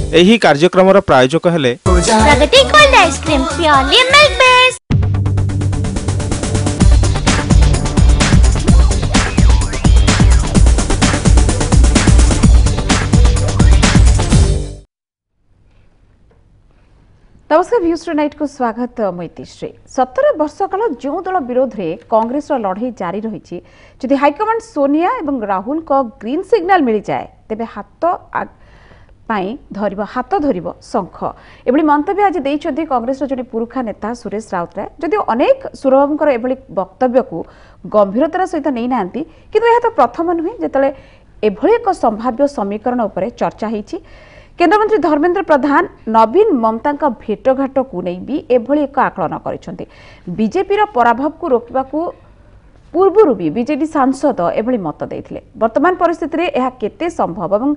ଏହି କାର୍ଯ୍ୟକ୍ରମର ପ୍ରାୟୋଜକ ହେଲେ Pragati cold ice cream purely milk based. नमस्कार व्यूज नाइट को स्वागत। मैतीश्री 17 वर्ष काल जो दल विरोध में कांग्रेस लड़ई जारी रही जदि हाइकमांड सोनिया और राहुल को ग्रीन सिग्नल मिल जाए तेबे हाथ धर शंख एभली मंतव्य आज देइछथि कांग्रेस जड़े पुरुखा नेता सुरेश राउतराय। जदिव अनेक सुरबाबूंकर एभली वक्तव्य को गंभीरतार सहित नहीं नांती किंतु यह तो प्रथम नुहे जेतले एभली एक संभाव्य समीकरण उपरे चर्चा होईछि। केंद्रमंत्री धर्मेंद्र प्रधान नवीन ममता भेटघाट को नहीं भी एभली एक आकलन करिसेंति। बीजेपी रो पराभव को रोकबा को पूर्व भी बीजेडी सांसद एभली मत देथिले। वर्तमान परिस्थिति रे यह केते संभव एवं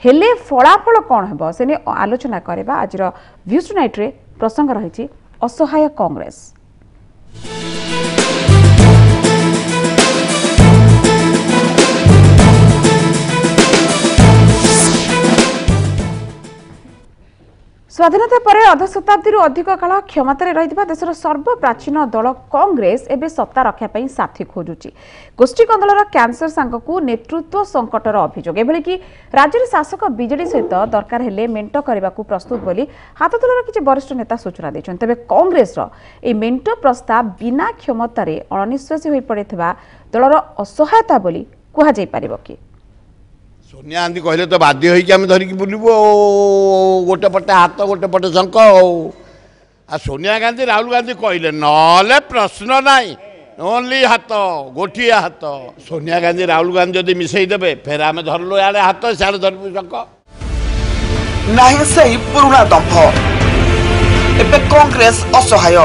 हेले फलाफल कौन हेबो से आलोचना करबा आज व्यूज नाइट रे प्रसंग रही असहाय कांग्रेस। स्वाधीनता पर अर्ध शताब्दी अधिक काल क्षमतार रही देशर सर्वप्राचीन दल कांग्रेस एवं सत्ता रखापी साथी खोजुची। गोष्ठी कंदलर कैंसर सांगक नेतृत्व संकटर अभियोग एभली कि राज्य शासक बीजेडी सहित दरकार हेले मेंट करने को प्रस्तुत बोली हाथतोलार किसी वरिष्ठ नेता सूचना देते। तेज कांग्रेस मेंट प्रस्ताव बिना क्षमतार अणनिश्वासी हो पड़े दलर असहायता बोली कहुई पार कि सोनिया गांधी कहले तो बाध्य होम धरिकी बुलबू गोटे पटे हाथ गोटे पटे शंख आ सोनिया गांधी राहुल गांधी कहले ना प्रश्न नाई ओनली हाथ गोटे हाथ। सोनिया गांधी राहुल गांधी जदि मिसई देबे फिर आम धरलु याडे हाथ सियाड़े धरबू शंख नहीं सही पुराना दंभ एबे कांग्रेस असहाय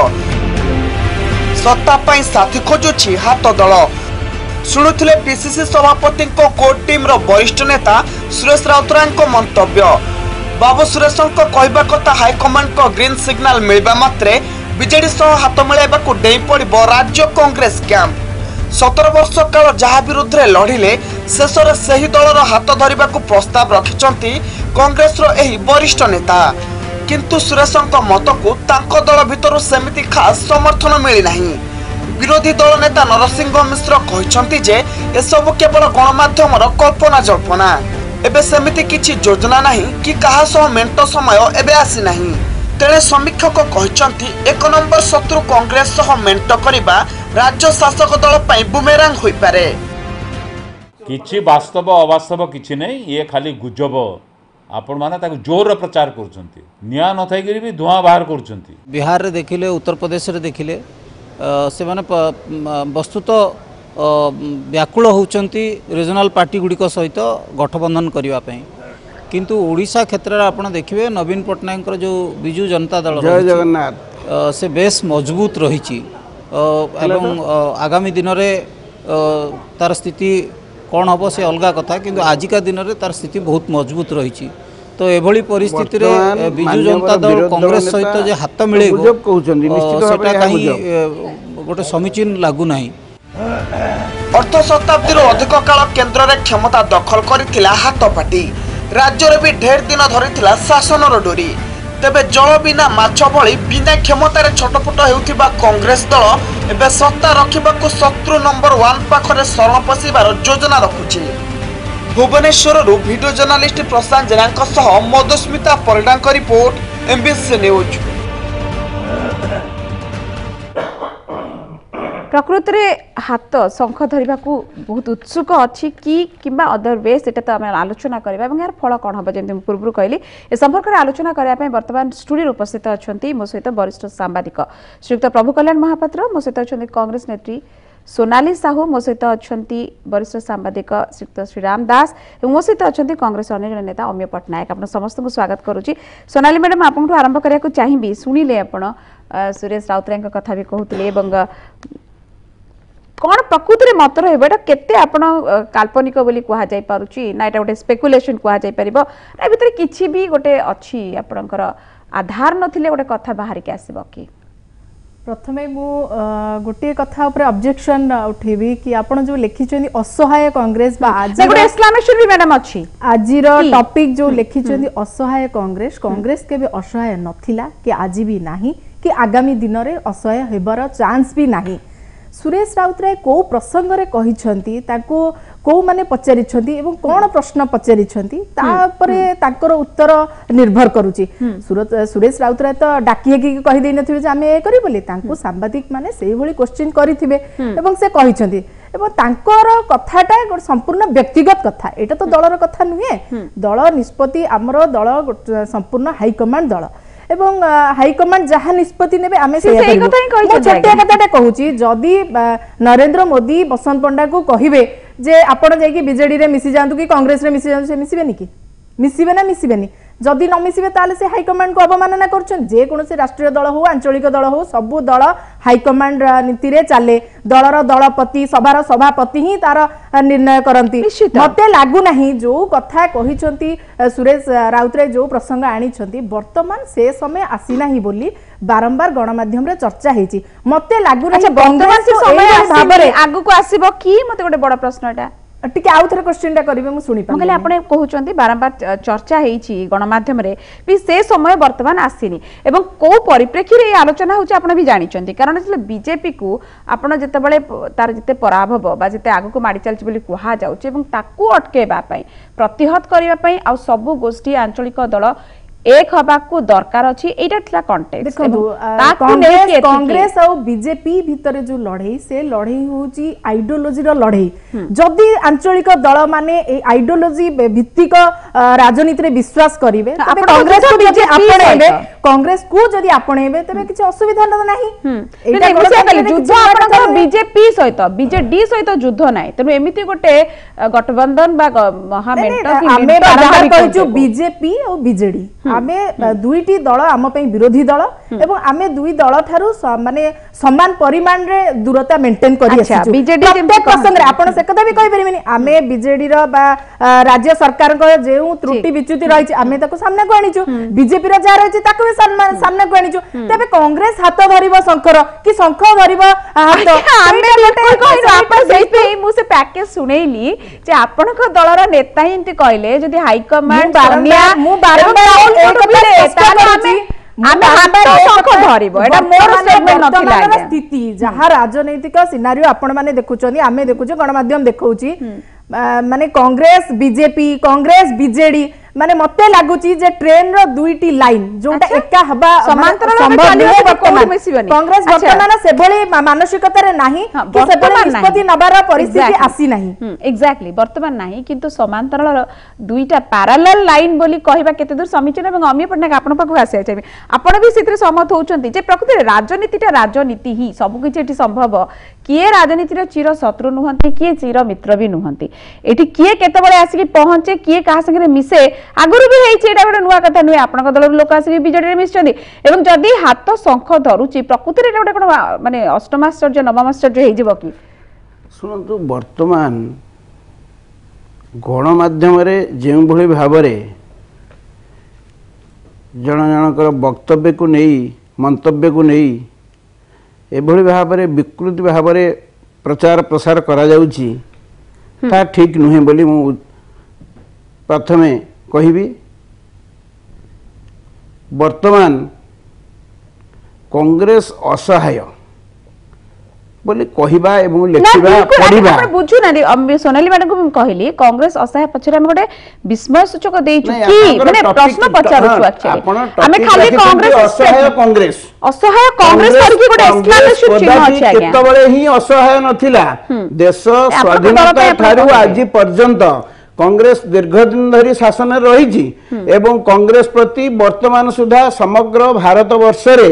सत्ता पाई साथी खोजुछि हाथ दल। शुणुथिले पीसीसी सभापति कोर टीम रो वरिष्ठ नेता सुरेश राउतराय मंतव्य। बाबू सुरेश कहवा कथा हाइकमांड को ग्रीन सिग्नल मिलबा मात्रे बीजेडी सह हाथ मिलाइबा को डेई पड़िबो राज्य कांग्रेस कैंप। 17 वर्ष काल जहा विरुद्ध रे लढिले शेष रे सही दलर हाथ धरिबा को प्रस्ताव रखिचंती कांग्रेस रो एही वरिष्ठ नेता। किंतु सुरेश मत को तांको दल भितरु सेमिति खास समर्थन मिली नाही। विरोधी दल नेता नरसिंह मिश्र कहते जे एसबु केवल गणमाध्यम कल्पना जल्पना एबे सेमिति किछि योजना नहीं कि कहा सह मेंट समय एबे आसी नहीं। तेणे समीक्षक कहते 1 नंबर शत्रु कांग्रेस सह मेंट करिबा राज्य शासक दल पई बुमेरांग होई पारे। किछि वास्तव अवास्तव किछि नहीं ये खाली गुजब आपण माने ताको जोर प्रचार करछंती निया न थाई करी भी धुआं बाहर करछंती। बिहार रे देखिले उत्तर प्रदेश रे देखिले से माने वस्तुत व्याकुल होउचंती रीजनल पार्टी गुड़िक सहित गठबंधन करने किंतु ओडिशा क्षेत्र में आपड़ देखिए नवीन पट्टनायक जो विजु जनता दल जय जगन्नाथ से बेस मजबूत रही आगामी दिन में तार स्थिति कौन हम से अलग कथा किंतु आजिका दिन में तार स्थिति बहुत मजबूत रही। तो एभली परिस्थिति रे विजु जनता दल कांग्रेस सहित जे हाथ मिले गोटे समीचीन लागू नहीं। अर्ध शताब्दी अधिक काल केन्द्र में क्षमता दखल करथिला हाथ पार्टी राज्य रे भी ढेर दिन धरिथिला शासन डोरी। तेबे जल बिना माछ भली बिना क्षमतार छटपट हेउथिबा कांग्रेस दल एबे सत्ता रखिबाकू शत्रु नंबर 1 पाखरे शरण पशिबार योजना रखुछि। Bhubaneswar video journalist Prashant Jena Madhusmita Parida report MBC news. प्रकृति में हाथ शंख धरने को बहुत उत्सुक अच्छी कि किंबा अदर वे से तो आम आलोचना करवा यार फल कौन हम जमी पूर्व कहली ए संपर्क में आलोचना करने बर्तमान स्टूडियो उपस्थित अच्छा मो सहित वरिष्ठ सांबादिक श्रीयुक्त प्रभु कल्याण महापात्र मो सहित अच्छा कांग्रेस नेत्री सोनाली साहू मो सहित अच्छा वरिष्ठ सांबादिक श्रीयुक्त श्रीराम दास और मो सहित अच्छा कांग्रेस अन्य जन नेता अम्य पट्टनायक आप समस्त को स्वागत करुच्ची। सोनाली मैडम आपको आरंभ करने चाहिए शुणिले आप सुरेश राउतराय कथा भी कहते कौन प्रकृति में मत रहा केते आपण काल्पनिक बोली कह जाय पारुची ना एटा गोटे स्पेकुलेशन कह जाय परिबो ना भितर किछि भी गोटे अछि आपणकर आधार नथिले गोटे कथा बाहर के आसीबो कि प्रथमे मु गोटे कथा ऊपर ऑब्जेक्शन उठेबी कि आपण जो लिखिछन्ती असहाय कांग्रेस बा आज गोटे एक्सक्लेमेशन भी मैडम अछि आजिर टॉपिक जो लिखिछन्ती असहाय कांग्रेस कांग्रेस केबे असहाय नथिला कि आज भी नाही कि आगामी दिन रे असहाय हेबार चांस भी नाही सुरेश राउतराय को प्रसंग रे कहिछन्ती ताको को माने पचारिछन्ती एवं कोन प्रश्न पचारिछन्ती तापरे ताकर उत्तर निर्भर करूची सुरेश राउतराय तो डाकिए की कहि देइ नथिबे जे आमे ए करी बोली तांको सांबादिक माने सेही भली क्वेश्चन करिथिबे एवं से कहिछन्ती एवं तांकर कथाटा संपूर्ण व्यक्तिगत कथा एटा तो दलर कथा नुहे दल निष्पत्ति हमरो दल संपूर्ण हाई कमांड दल एवं हाई कमांड जहाँ निष्पत्ति नेबे आमे से छोटिया कथाटा कहूची जदि नरेंद्र मोदी बसंत पंडा को कहिबे जे आपण जाई कि बीजेडी रे मिसी जांतु कि कांग्रेस रे मिसी जांतु से मिसिबेनी कि मिसिबे ना मिसिबेनी जदि न मिसिबे ताले से हाई कमांड को अवमानना करछन जे कोनोसे राष्ट्रीय दल हो आंचलिक दल हो सबु दल हाई कमांड नीति रे चाले दलर दलपति सभार सभापति ही तार निर्णय करंती मते लागु नाही जो कथा कहिसंती सुरेश राउतराय जो प्रसंग आनी छंती वर्तमान से समय आसी नाही बोली बारंबार गणमाध्यम रे चर्चा हेची मते लागु नाही वर्तमान से समय भाबरे आगु को आसीबो की मते गोटे बड़ प्रश्नटा टिके आउ थरे क्वेश्चनटा करिवे मु सुनि कहले आपण कहउचंती बारंबार चर्चा हेची गणमाध्यम रे भी से समय वर्तमान आसीनी एवं को परिप्रेक्षी रे आलोचना होची आपण भी जानिचंती कारण जे बीजेपी को आपण जते बळे तार जते पराभव बा जते आगु को माडी चलची बोली कुहा जाउची एवं ताकू अटकेबा पई प्रतिहत करिबा पई आ सब गोष्ठी आंचलिक दल एक हबा को दरकार अछि एटा थिला कॉन्टेक्स्ट देखो कांग्रेस और बीजेपी भीतर जो लड़ाई से लड़ाई होची आइडियोलॉजी रो लड़ाई जदि आंचलिक दल माने ए आइडियोलॉजी भित्तिक राजनीति रे विश्वास करिवे तबे कांग्रेस को जदि आपणेबे कांग्रेस को जदि आपणेबे तबे किछ असुविधा नाही एटा युद्ध आपनकर बीजेपी सहित बीजेडी सहित युद्ध नाही तनु एमिति गोटे गठबंधन बा महामेंट की आमे बाहर कहजु बीजेपी और बीजेडी आमे दुईटी दल आम पे विरोधी दल एवं आमे दुई दल थारु माने समान परिमाण रे दूरता मेंटेन करि आछी बीजेडी प्रसंग रे आपण से कदा भी कहि परिबेनी आमे बीजेडी रो बा राज्य सरकार को जेउ त्रुटि विच्युति रहिछि आमे ताको सामने को आनिछु बीजेपी रो जा रहिछि ताको सामने को आनिछु तबे कांग्रेस हाथ धरिबो शंकर कि शंख धरिबो हाथ आमे बिल्कुल कहिनो आपण सेहि मु से पैकेज सुनेइली जे आपण को दलर नेता ही इनते कहले जदी हाई कमांड मु बारंबार स्थिति जहाँ राजनैतिक सिनारियो आपण माने देखुछनी आमे देखुछे गणमाध्यम देखौची माने कांग्रेस बीजेडी माने मते लागुची जे ट्रेन रो दुईटी लाइन जोटा एका हबा समांतर कांग्रेस वर्तमान से भली मानसिकता रे नाही कि से भली निष्पत्ति नबार परिस्थिति आसी नाही एग्जैक्टली वर्तमान नाही किंतु समांतर दुईटा पैरेलल लाइन बोली कहबा केते दूर समीचीन एवं अमी पटना आपण पाखु आसे छै आपण भी सितरे सहमत होउचंती जे प्रकृति राजनीतिटा राजनीति ही सब किछ एठी संभव किए राजनीति रे चिर शत्रु नुहंती किए चिर मित्र भी नुहंती एठी किए केते बळे आसी पहुंचे किए कहा संगे मिसे आगुरु भी हेछि एटा गोटे नुवा कथा नुए आपन दलर लोक आसी बीजेडी रे मिसचंदी एवं जदी हाथ शंख धरुची प्रकृति रे गोटे कोन माने अष्टमाश्चर्य नवमाश्चर्य हेइ जबो की सुनंतु वर्तमान गणमाध्यम रे जेउ भली भाबरे जन जनकर वक्तव्य को नहीं मंतव्य को नहीं एभली भाबरे विकृति भाबरे प्रचार प्रसार करा जाउची ता ठीक नुहे बोली मु प्रथमे कहिबी वर्तमान कांग्रेस असहाय बोली कहिबा एवं लेखिबा पढिबा आपण बुझु ना सोनाली मैडम को कहली कांग्रेस असहाय पछरे हम गोटे विस्मय सूचक देइछु की माने प्रश्न पचारुछु एक्चुअली हमें खाली कांग्रेस असहाय कांग्रेस करके गोटे एक्सक्लेमेशन चिन्ह अछि आज्ञा केतबळे ही असहाय नथिला देश स्वाधीनता थारु आज पर्यंत कांग्रेस दीर्घदिन धरी शासन रही एवं कांग्रेस प्रति वर्तमान सुधा समग्र भारत वर्ष रे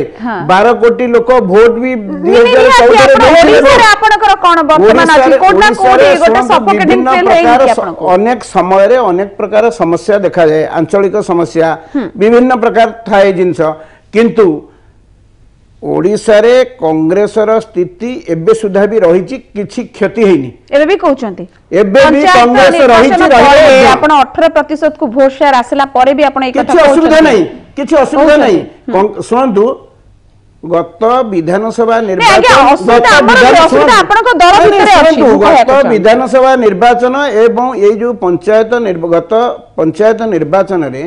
12 कोटी लोक वोट भी 2014 अनेक समय रे अनेक प्रकार समस्या देखा जाए आंचलिक समस्या विभिन्न प्रकार थाए जिंस किंतु ओडिसा रे कांग्रेस रो स्थिति एबे सुधा भी रही किछि क्षति हेनी एबे भी कहउचंती एबे भी कांग्रेस रही आपण 18% को वोट शेयर आसला परे भी आपण एक किछि असुविधा नहीं सुनंतु गत विधानसभा गत विधानसभा निर्वाचन एवं ये जो गत पंचायत निर्वाचन रे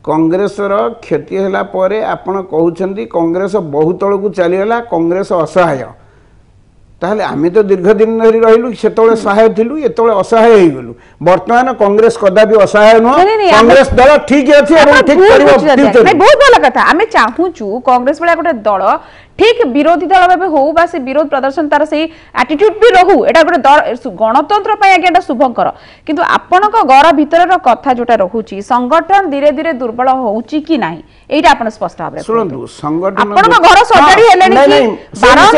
कांग्रेस क्षति होला परे आपण कहउछंती कांग्रेस बहुत तळ को चलीगला कांग्रेस असहाय ताहले आमे तो दीर्घ दिन धरी रहिलु सेतोळे सहाय थिलु एतोळे असहाय होई गेलु वर्तमान कांग्रेस कदापि असहाय न कांग्रेस दल ठीक अछि एवं ठीक करिवो फ्यूचर बहुत भलो कथा आमे चाहूचु कांग्रेस वाला गोटे दल ठीक विरोधी दल भाव हो बा से विरोध प्रदर्शन तार से एटीट्यूड भी रहू एटा गोटे गणतंत्र पय आगे शुभंकर किंतु आपनक घर भीतर कथा जोटा रहूची संगठन धीरे धीरे दुर्बल होउची कि नाही एटा आपण स्पष्ट भाबरे सुनंतु संगठन आपनक घर सजाडी हेलेनी कि 12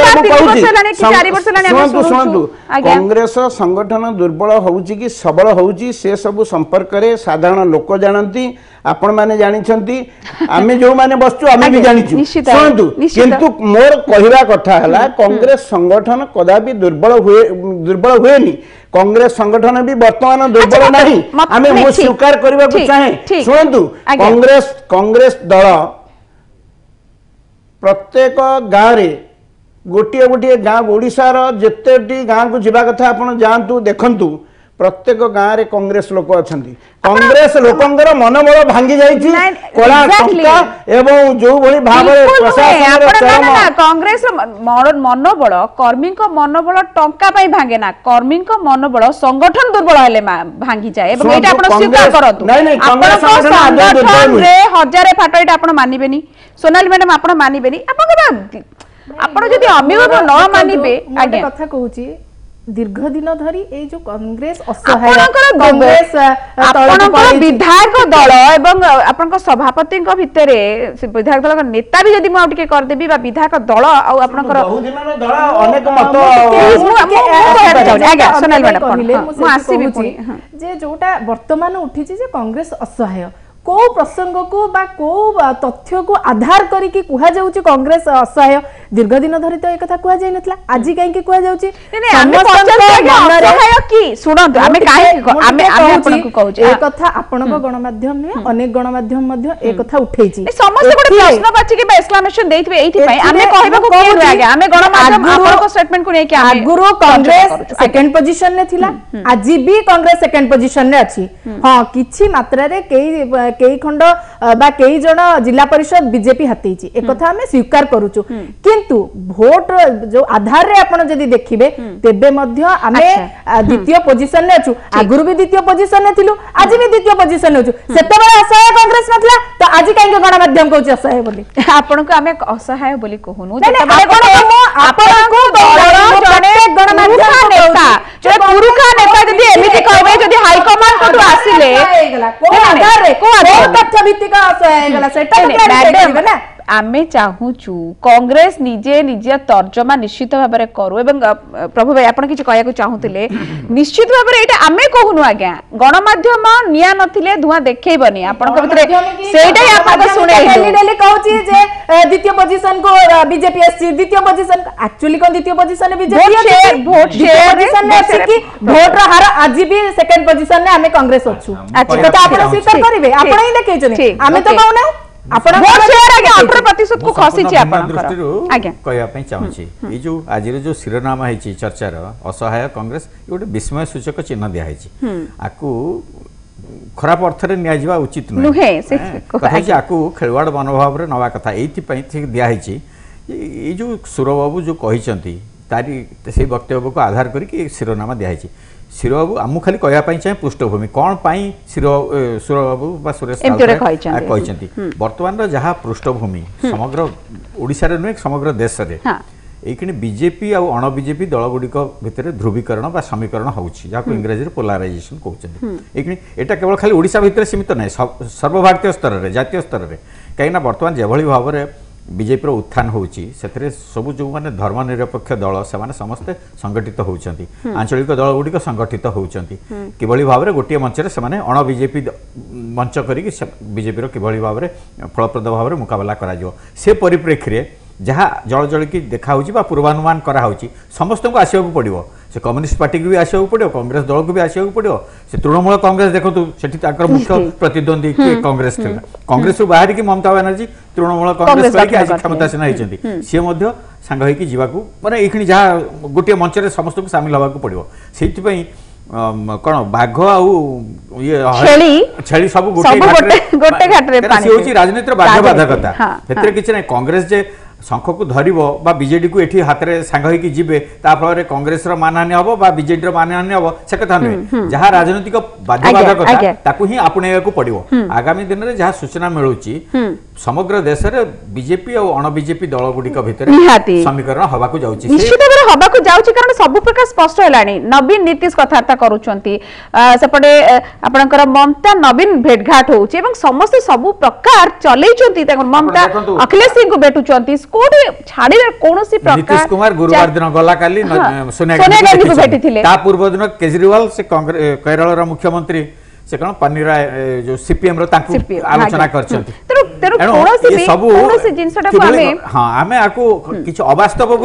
वर्ष हेलानी कि 4 वर्ष हेलानी हम सुनंतु कांग्रेस संगठन दुर्बल होउची कि सबल होउची से सब संपर्क रे साधारण लोक जानंती आपण माने जानिछंती आमे जो माने बसचु आमे भी जानिछु सुनंतु किंतु मोर कहिबा कथा हला कांग्रेस संगठन कदापि दुर्बल हुएनी कांग्रेस संगठन भी वर्तमान दुर्बल नहीं आमे मो स्वीकार करबा को चाहे सुनंतु कांग्रेस दल प्रत्येक गाँव रे गोटे गोटे गाँव ओडिशा रो जेतेटी गाँव को जिबा कथा आपण जानतु देखंतु प्रत्येक गाँव रे कांग्रेस लोक अछंती कांग्रेस लोकंगर मनोबल भांगी जाईची कोला टंका एवं जो भली भाबे प्रशासन रे चरम कांग्रेस मनोबल कर्मी को मनोबल टंका पई भांगे ना कर्मी को मनोबल संगठन दुर्बल हेले भांगी जाए एवं एटा आपण स्वीकार करतु कांग्रेस संगठन रे हजारे फाटो एटा आपण मानिबेनी सोनाली मैडम आपण मानिबेनी आपण जदी अभिभावक न मानिबे आगे कथा कहूची दीर्घ दिन धरी ए जो कांग्रेस असहाय कांग्रेस आपनकर विधायक दल एवं आपनकर सभापति को भितरे विधायक दल नेता भी जदी म आउट के कर देबी बा विधायक दल आ आपनकर बहु दिन दल अनेक मत आगे सोनाली मैडम म आसी भी जे जोटा वर्तमान उठी जे कांग्रेस असहाय को प्रसंग को बा को तथ्य को आधार करी कि कुहा जाउची कांग्रेस असहाय दीर्घ दिन धरि तो एक कथा कुहा जाय नथला आजि काहे कि कुहा जाउची हमें असहाय की सुनंतु हमें काहे हमें आपनको कहू ए कथा आपनक गणमाध्यम ने अनेक गणमाध्यम मध्ये ए कथा उठैची समस्त गोटे प्रश्न बाची के एक्सक्लेमेशन देइथबे एथि पई हमें कहबा को के आगे हमें गणमाध्यम आपनको स्टेटमेंट को नै कि आगुरो कांग्रेस सेकंड पोजीशन ने थिला आजि भी कांग्रेस सेकंड पोजीशन ने अछि हां किछि मात्रा रे कई खंड बा कई जन जिला परिषद बीजेपी हाथीची एक कथा हमें स्वीकार करूछु किंतु भोट जो आधार रे आपण जदी देखिबे तेबे मध्य हमें द्वितीय पोजीशन ने अछु आगुरु भी द्वितीय पोजीशन ने थिलु आज भी द्वितीय पोजीशन ने अछु सेतबे असहाय कांग्रेस नथला तो आज काहे गणमाध्यम कहू असहाय बोली आपण को हमें असहाय बोली कहूनु आपण को जने गणमाध्यम नेता जे पुरुखा नेता जदी एमिति कहबे जदी हाई कमांड को आसीले को आधार रे को तथ्य भित्तिक असहाय गला सेटा क्लियर ना आमे चाहूचु कांग्रेस निजे निजे तर्जमा निश्चित भाबरे करू एवं प्रभु भाई आपण किछ कहया को चाहूतिले निश्चित भाबरे एटा आमे कहूनु आज्ञा गणमाध्यम निया नथिले धुआ देखैबनी आपण को भितरे सेटाई आपण को सुनै डेली कहूची जे द्वितीय पोजीशन को बीजेपी एससी द्वितीय पोजीशन एक्चुअली कोन द्वितीय पोजीशन में बीजेपी वोट शेयर पोजीशन में अछि कि वोट रा हार आज भी सेकंड पोजीशन में हमें कांग्रेस अछु अच्छा तो आपण स्वीकार करिवे आपण ही देखै छनी हमें तो कहू आपण वोट शेयर आगे 18% को खसी छी आपण आगे कहया पई चाहूची ई जो आज रे जो शिरोनामा हेची चर्चा रो असहाय कांग्रेस गोटे विस्मय सूचक चिन्ह दिया हेची आकु खराब अर्थ रे निया जिवा उचित नुहे से कथा जे आकु खेलवाड़ मनोभाव रे नवा कथा एथि पई ठीक दिया हेची ई जो सुरबाबू जो कहिसंती तारी से वक्तव्य को आधार करी कि शिरोनामा दिया हेची शिरोबाबू आमु खाली कहया पई चाहे पृष्ठभूमि कोन पई सुरबाबू बा सुरेश कहिसंती वर्तमान रो जहा पृष्ठभूमि समग्र ओडिसा रे नुहे समग्र देश रे एखिनि बीजेपी आ अण बीजेपी दल गुडिक भितर ध्रुवीकरण बा समीकरण होउछि जाको इंग्रजी रे पोलराइजेशन कहउछन्ती एखिनि एटा केवल खाली ओडिसा भितर सीमित नै सर्वभारतीय स्तर रे जातीय स्तर रे काइना वर्तमान जेभଳି भाबरे बीजेपी उत्थान होउछि सेतरे सब जो माने धर्मनिरपेक्ष दल से माने समस्त संगठित होउछन्ती आंचलिक दल गुडिक संगठित होउछन्ती किभଳି भाबरे गोटिए मंच रे से माने अण बीजेपी मंच करी बीजेपी रो किभଳି भाबरे फलप्रद भाबरे मुकाबला करा जो से परिप्रेक्षी रे जहाँ जल जल की देखा बा पूर्वानुमान करा समस्त को आसवाक पड़ो से कम्युनिस्ट पार्टी को भी आसवा पड़ो कांग्रेस दल को भी आसवा पड़ो से तृणमूल कांग्रेस देखो से मुख्य प्रतिद्वंदी कांग्रेस थी कांग्रेस बाहर की ममता बानर्जी तृणमूल कांग्रेस आज क्षमतासीन होती सी सांग हो माने ये जहाँ गोटे मंच में समस्त को सामिल होगा पड़ो से कौन बाघ छेली सब गोटे घाटे राजनीतिर बाध्यबाधकता किसी ना कांग्रेस जे शंख को धरब बीजेडी को ये हाथ में सांग होते फल कांग्रेस मानहानि हम बीजेडी मानहानि हम से कथा नुहे जहाँ राजनीतिक बाध्यबाधकता ही आपणा पड़ो आगामी दिन में जहाँ सूचना मिलूँ समग्र देश में बीजेपी और अण बीजेपी दल गुड़िक भितर समीकरण हवा को जाउची निश्चित भाव हवा को जाउची कारण सब प्रकार स्पष्ट हेलानी नवीन नीतीश कथार्ता करूछंती सेपटे आपनकर ममता नवीन भेटघाट होउची एवं समस्त सब प्रकार चलैछंती ममता अखिलेश सिंह को भेटुछंती कोठी छाड़ी कोनोसी प्रकार नीतीश कुमार गुरुवार दिन गला काली सोनिया गांधी को भेटिथिले ता पूर्व दिन केजरीवाल से कांग्रेस केरल रा मुख्यमंत्री से कौन पन्नीरा जो सीपीएम आलोचना करछंती अवास्तव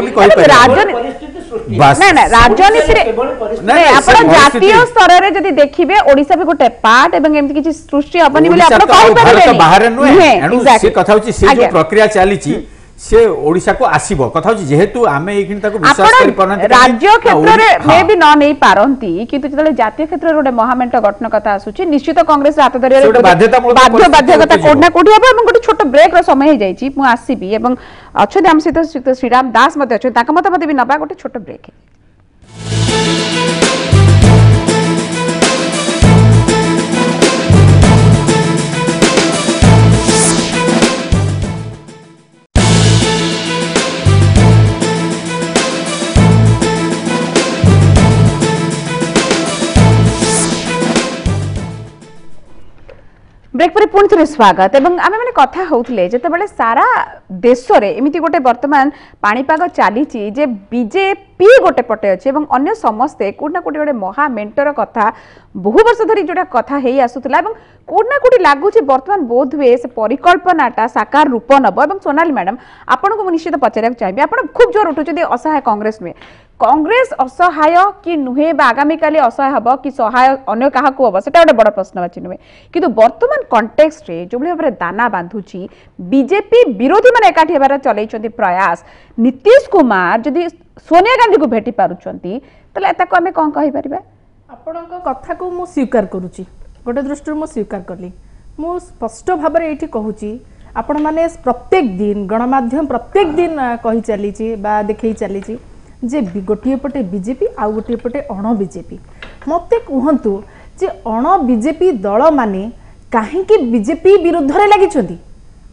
जातीय स्तर में जब देखिए ओडिशा भी गोटे पार्ट एवं एमती किछि सृष्टि हबनी बोली आपण कहि परिबे बाहर नुहे से कथा होछि से जो प्रक्रिया चली से ओडिशा को आसीबो कथा होछि जेहेतु आमे एखिन ताको विश्वास करि परनते राज्य क्षेत्र रे मे भी न नै पारंती किंतु जतले जातीय क्षेत्र रे गोटे महामेंट गठन कथा आसुछि निश्चित कांग्रेस हाथ धरिया रे बाध्यता कोठना कोठी हबो एवं गोटे छोट ब्रेक रो समय हे जाइछि मु आसीबी एवं अछदि हम सहित श्रीराम दास मध्ये अछि ताका मत भी नबा गोटे छोट ब्रेक ब्रेक पर पुणी थे स्वागत एवं आम मैंने कथा होते जिते सारा देश में एमती गोटे वर्तमान पाणीपाग चली जे बीजेपी गोटे पटे अच्छे अन्य समस्ते कोना कोटी गोटे महामेंटर कथा बहु वर्ष धरी जोटा कथा है आसूला कोना कोटी लगुच बर्तमान बोध हुए से परिकल्पनाटा साकार रूप नब और सोनाली मैडम आपन को निश्चित पचार चाहिए आप खूब जोर उठुं असहाय कांग्रेस नुहे कांग्रेस असहाय कि नुहे आगामी काली असहाय हम कि सहाय अन्य क्या हम से गोटे बड़ प्रश्नवाची नुहे कि बर्तमान कंटेक्स्ट रे जो भाव में दाना बांधुची बीजेपी विरोधी मैंने एकाठी होबार चलई प्रयास नीतीश कुमार जदि सोनिया गांधी को भेटी पारुचंती तले ताको हमें कौन कहि परिबा आपनक कथा को मु स्वीकार करूची गोटे दृष्टि मु स्वीकार करली मु स्पष्ट भाव में एठी कहूची आपण माने प्रत्येक दिन गणमाध्यम प्रत्येक दिन कहि चलीची बा देखै चलीची जे गोटे पटे बीजेपी आउ गोटे पटे अण बीजेपी मते कहंतु जे अण बीजेपी दल माने काहे कि बीजेपी विरुद्ध रे लागि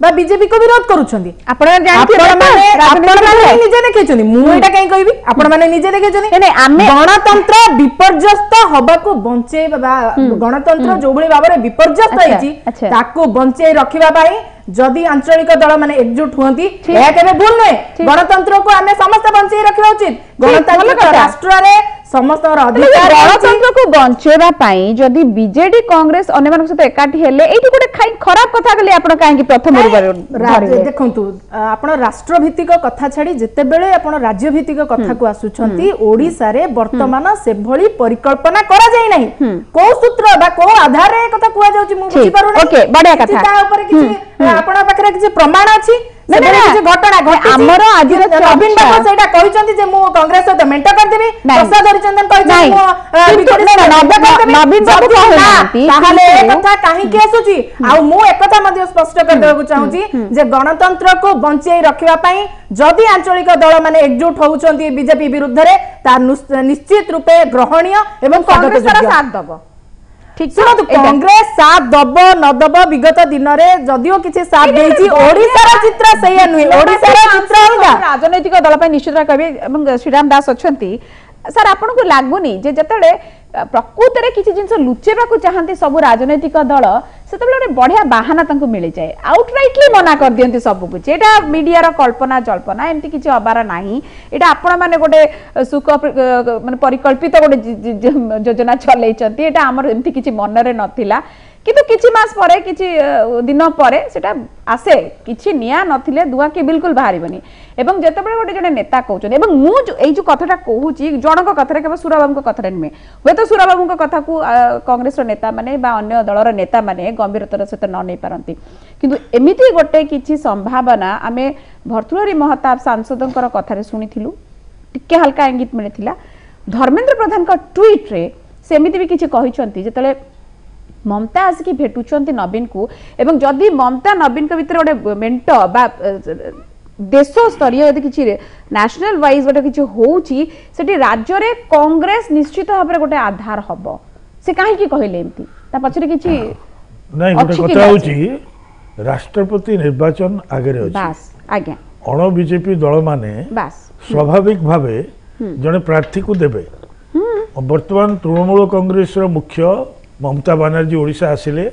बा बीजेपी को विरोध करूछंती आपण माने निजे देखैछंती मु एटा काई कहबी आपण माने निजे देखैछंती नै आमे गणतंत्र विपर्यस्त हबा को बंचे बा गणतंत्र जो बळी बाबरे विपर्यस्त हैची ताको बंचे रखिबा पाई जदि आंचलिक दल माने एकजुट हुंती या केबे भूल नै गणतंत्र को आमे समस्त बंचे रखिबा उचित गणतंत्र राष्ट्र रे समस्त अधिकार गणतंत्र को बंचेबा पाई जदि बीजेडी कांग्रेस अन्य मानक सहित एकाठी हेले एठी गोटे खराब कथा गले आपण काहे कि प्रथम देखंतु आपण राष्ट्र भित्तिक कथा छाडी जते बेले आपण राज्य भित्तिक कथा को आसुछंती ओडिसा रे वर्तमान से भली परिकल्पना करा जाय नै को सूत्र बा को आधार रे कथा कुआ जाउची मु बुझी पारु नै ओके बढ़िया कथा ता ऊपर किछि आपण पाखरे किछि प्रमाण अछि घटना हमर आज नवीन बाबू सेटा कहिसंती जे मु कांग्रेस सहित मेंट कर देबी प्रसाद हरिचंदन कहिसंती नवीन बाबू कहनांती ताहाले ए कथा काहे के आसुची आ मु एक कथा मध्ये स्पष्ट कर देबा चाहूची जे गणतंत्र को बंचेई रखिबा पई जदि आंचलिक दल माने एकजुट होउचंती बीजेपी विरुद्ध रे ता निश्चित रूपे ग्रहणीय एवं कांग्रेस साथ दबो ठीक सुनो कांग्रेस साथ दब न दब विगत दिन में जदियो किसी साथ देछि ओडिसा चित्र सही नुहे ओडिसा चित्र अलगा राजनैतिक दल पे निश्चित कहबे श्रीराम दास अछंती सर आपन को लागुनी जे जतले प्रकृत रे किछि जिंस लुचेबा को चाहंती सब राजनैतिक दल सेतबेले बढ़िया बाहाना तांको मिल जाए आउटराइटली मना कर दियंती सब कुछ एटा मीडिया रो कल्पना जल्पना एमती किछि अबार नाही एटा आपण माने गोटे सुख माने परिकल्पित गोटे योजना चलैचंती एटा हमर एमती किछि मन रे नथिला किंतु किछि मास परे किछि दिन परे सेटा आसे किछि निया नथिले दुआ के बिल्कुल बाहरिबनी एवं जेतेबेले गोटे जने नेता कहउछन एवं मु एई जो कथाटा कहूची जनक कथारे केबे सुराबाबू कथारे नुहे हुए तो सुराबाबू कथा को कांग्रेस नेता माने बा अन्य दलर नेता माने गंभीरतार सहित न नै पारंती किंतु एमिति गोटे किछि संभावना आमे भर्तृहरि महताब सांसदंकर कथारे सुनिथिलु टिके हल्का इंगित मिलिथिला धर्मेंद्र प्रधान का ट्वीट रे सेमिति भी किछि कहिसंती जेतले ममता आसिकी भेटुचंती नवीन को एवं जदि ममता नवीन के भीतर गोटे मेंट बा देश स्तरीय यदि किछि नेशनल वाइज गोटे किछि होउची सेठी राज्य रे कांग्रेस निश्चित भाबरे गोटे आधार हबो से काहे की कहले एमती ता पछरे किछि नै गोटे कथा होउची राष्ट्रपति निर्वाचन आगे रे अछि बस आज्ञा अण बीजेपी दल माने बस स्वाभाविक भावे जने प्रार्थी को देबे वर्तमान तृणमूल कांग्रेस रो मुख्य ममता बनर्जी ओडिशा आसिले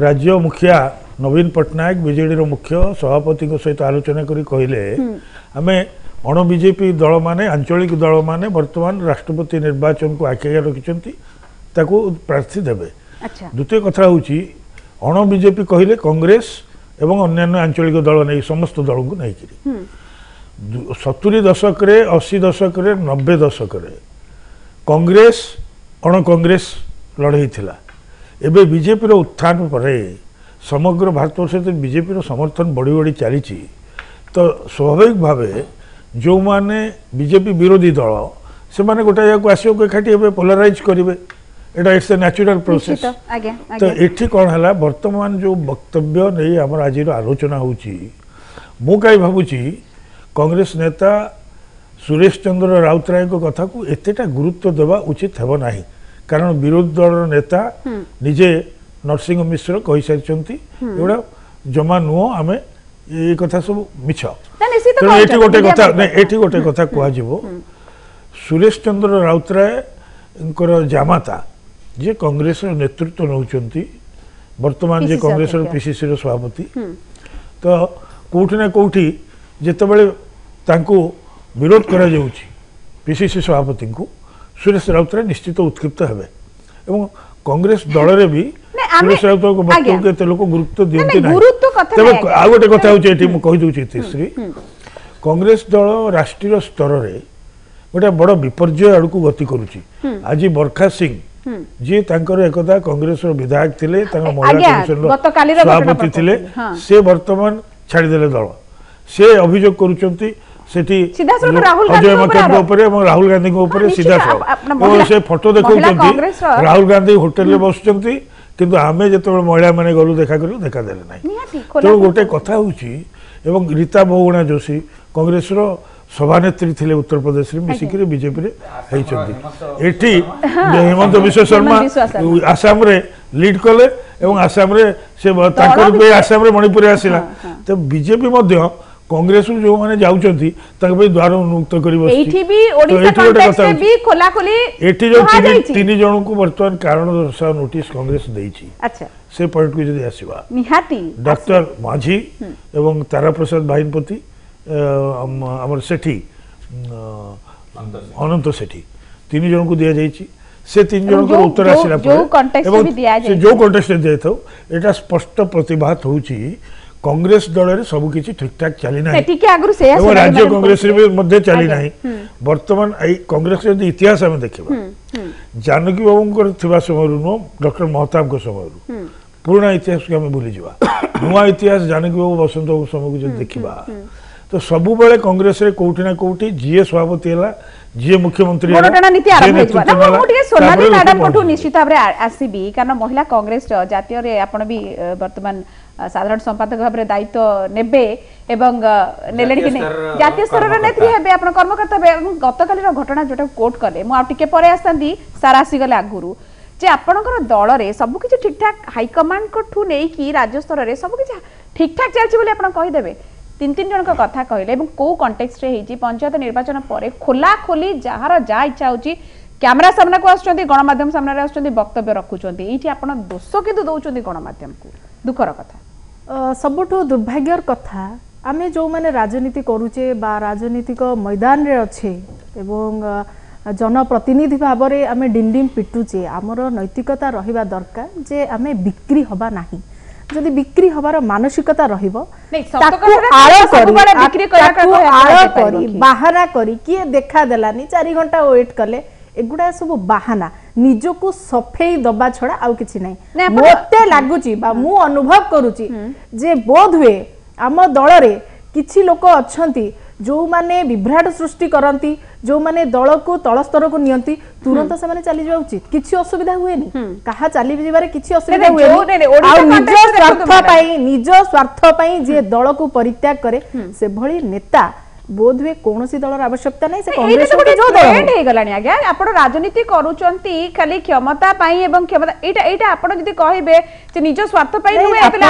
राज्य मुखिया नवीन पटनायक बीजेडी रो मुख्य सभापति को सहित आलोचना करी कहले आमे अण बीजेपी दल माने आंचलिक दल माने वर्तमान राष्ट्रपति निर्वाचन को आगे रखिचंती ताको प्रार्थी देबे अच्छा द्वितीय कथा होची अण बीजेपी कहले कांग्रेस एवं अन्य आंचलिक दल नै समस्त दल को नै करी 70 दशक रे 80 दशक रे 90 दशक रे कांग्रेस अण कांग्रेस लड़ई थिला एबे बीजेपी रो उत्थान परे समग्र भारतवर्ष बीजेपी रो समर्थन बढ़ी बढ़ी चली तो स्वाभाविक भावे जो माने बीजेपी विरोधी दल से माने गोटा जाको आसियो के खाटी एबे पोलराइज करिवे एटा इट्स ए नेचुरल प्रोसेस तो एठी कोन हला वर्तमान जो वक्तव्य नै हमर आजिर आलोचना होची मु काई भाबुची कांग्रेस नेता सुरेश चंद्र राउतराय को कथा को एतेटा गुरुत्व देवा उचित हेबो नाही कारण विरोधी दल नेता निजे नरसिंह मिश्र कहि सारिचंती एडा जमा नुओ आमे ए कथा सब मिछ एठी गोटे कथा नै एठी गोटे कथा कुआ जिवो सुरेश चंद्र राउतराय जामाता जे कांग्रेस नेतृत्व नौचंती वर्तमान जे कांग्रेस पीसीसी रो सभापति तो कोठी ना कोठी जेतेबेले तांको विरोध करा जाउची पीसीसी सभापति को सुरेश राउतराय निश्चित उत्क्षिप्त हेबे एवं कांग्रेस दल रे भी सुरेश राउतराय को वक्तव्य के ते लोक गुरुत्व दियंती नै तबे आ गोटे कथा होची एठी म कहि दोची तीसरी कांग्रेस दल राष्ट्रीय स्तर रे गोटे बड़ विपर्जय आड़ को गति करुची आज बरखा सिंह जी तांकर एकदा कांग्रेस रो विधायक थिले तांका महिला कमिशन रो सभापति थिले से वर्तमान छाड़ी देले दल से अभियोग करूचंती सेठी अजय मकेंद्र ऊपर राहुल गांधी को ऊपर सीधा से फोटो देखौचंती राहुल गांधी होटल रे बसचंती किंतु आमे जेतेबेले महिला माने गलु देखा करू देखा देले नै तो गोटे कथा होची एवं रीता बहुगुणा जोशी कांग्रेस रो सभानेत्री थिले उत्तर प्रदेश रे मिसिकरी बीजेपी रे हैचंती एठी हेमंत विश्व शर्मा आसाम रे लीड कले एवं आसाम रे से ताकर पे आसाम रे मणिपुर आसिला तो बीजेपी मध्य कांग्रेस जो माने जाउचंती ताके पे द्वार उन्मुक्त करी बस एठी भी ओडिसा कॉन्टेक्स्ट में भी खोला खोली एठी जो तीन जण को वर्तमान कारण दर्शाव नोटिस कांग्रेस देइची अच्छा से पॉइंट को जदी आसीबा निहाती डॉक्टर माझी एवं तारा प्रसाद भाईनपति हमर सेठी अनंत सेठी तीन जण को दिया जाइची से तीन जण को उत्तर आसिला जो कॉन्टेक्स्ट भी दिया जाय जो कॉन्टेक्स्ट दिया था एटा स्पष्ट प्रतिभात होची कांग्रेस दल रे सब किछि ठीक ठाक चली नाही ठीक आगु से राज्य कांग्रेस रे मध्ये चली नाही वर्तमान आई कांग्रेस रे इतिहास हम देखिबा जानकी बाबूंकर थिबा समय नो डॉक्टर महताब को समय पुराना इतिहास के हम भूली जिबा नुआ इतिहास जानकी बाबू बसंत को समय को जो देखिबा तो सबु बेले कांग्रेस रे कोठी ना कोठी जीए सभापति हला जीए मुख्यमंत्री मोडटना नीति आरंभ हेजबा ना मो टिके सोनाली मैडम कोठू निश्चित भाबरे आसीबी कारण महिला कांग्रेस जातीय रे आपण भी वर्तमान साधारण संपादक भाबरे दायित्व नेबे एवं नेलेडी कि जातीय स्तर रे नेत्री हेबे आपण कर्मकर्ता गतकाली रो घटना जोटा कोट करले मो आ टिके परे आस्तांदी सारा आसी गले आगुरु जे आपणकर दल रे सब किछि ठीक ठाक हाई कमांड कोठू नै कि राज्य स्तर रे सब किछि ठीक ठाक चलछि बोली आपण कहि देबे तीन जन का कथा कहले एवं को कॉन्टेक्स्ट रे हेजी पंचायत निर्वाचन परे खोला खोली जहार जा इच्छा होची कैमरा सामना को आछंती गणमाध्यम सामना रे आछंती वक्तव्य रखुचंती एठी आपण दोष किंतु दउचंती गणमाध्यम को दुखर कथा सबुठु दुर्भाग्यर कथा आमे जो माने राजनीति करूचे बा राजनीतिक मैदान रे अच्छे एवं जनप्रतिनिधि भाव में आम डिम डिम पिटुचे आमर नैतिकता रहिबा दरकार जे आम बिक्री हवा नाही जदि बिक्री हबार मानसिकता रहिबो बाहाना करी किए देखा देलानी 4 घंटा वेट कले एगुड़ा सब बाहाना निजको सफेई दबा छड़ा आउ किछि नै मोते लागुची बा मु अनुभव करूची जे बोध हुए आम दल रे किछि लोक अछंती जो माने विभ्राट सृष्टि करती जो माने दल को तल स्तर को नियंती तुरंत से माने चली जाउ उचित किछि असुविधा हुएनी कहा चली जिबारे किछि असुविधा हुएनी आ निज स्वार्थ पई जे दल को परित्याग करे से भली नेता बोध हुए कौन सी दलर आवश्यकता नहीं से कांग्रेस को जो दल हे गलानी आज्ञा आपण राजनीति करूचंती खाली क्षमता पई एवं क्षमता एटा आपण जदी कहिबे जे निज स्वार्थ पई नुए एतले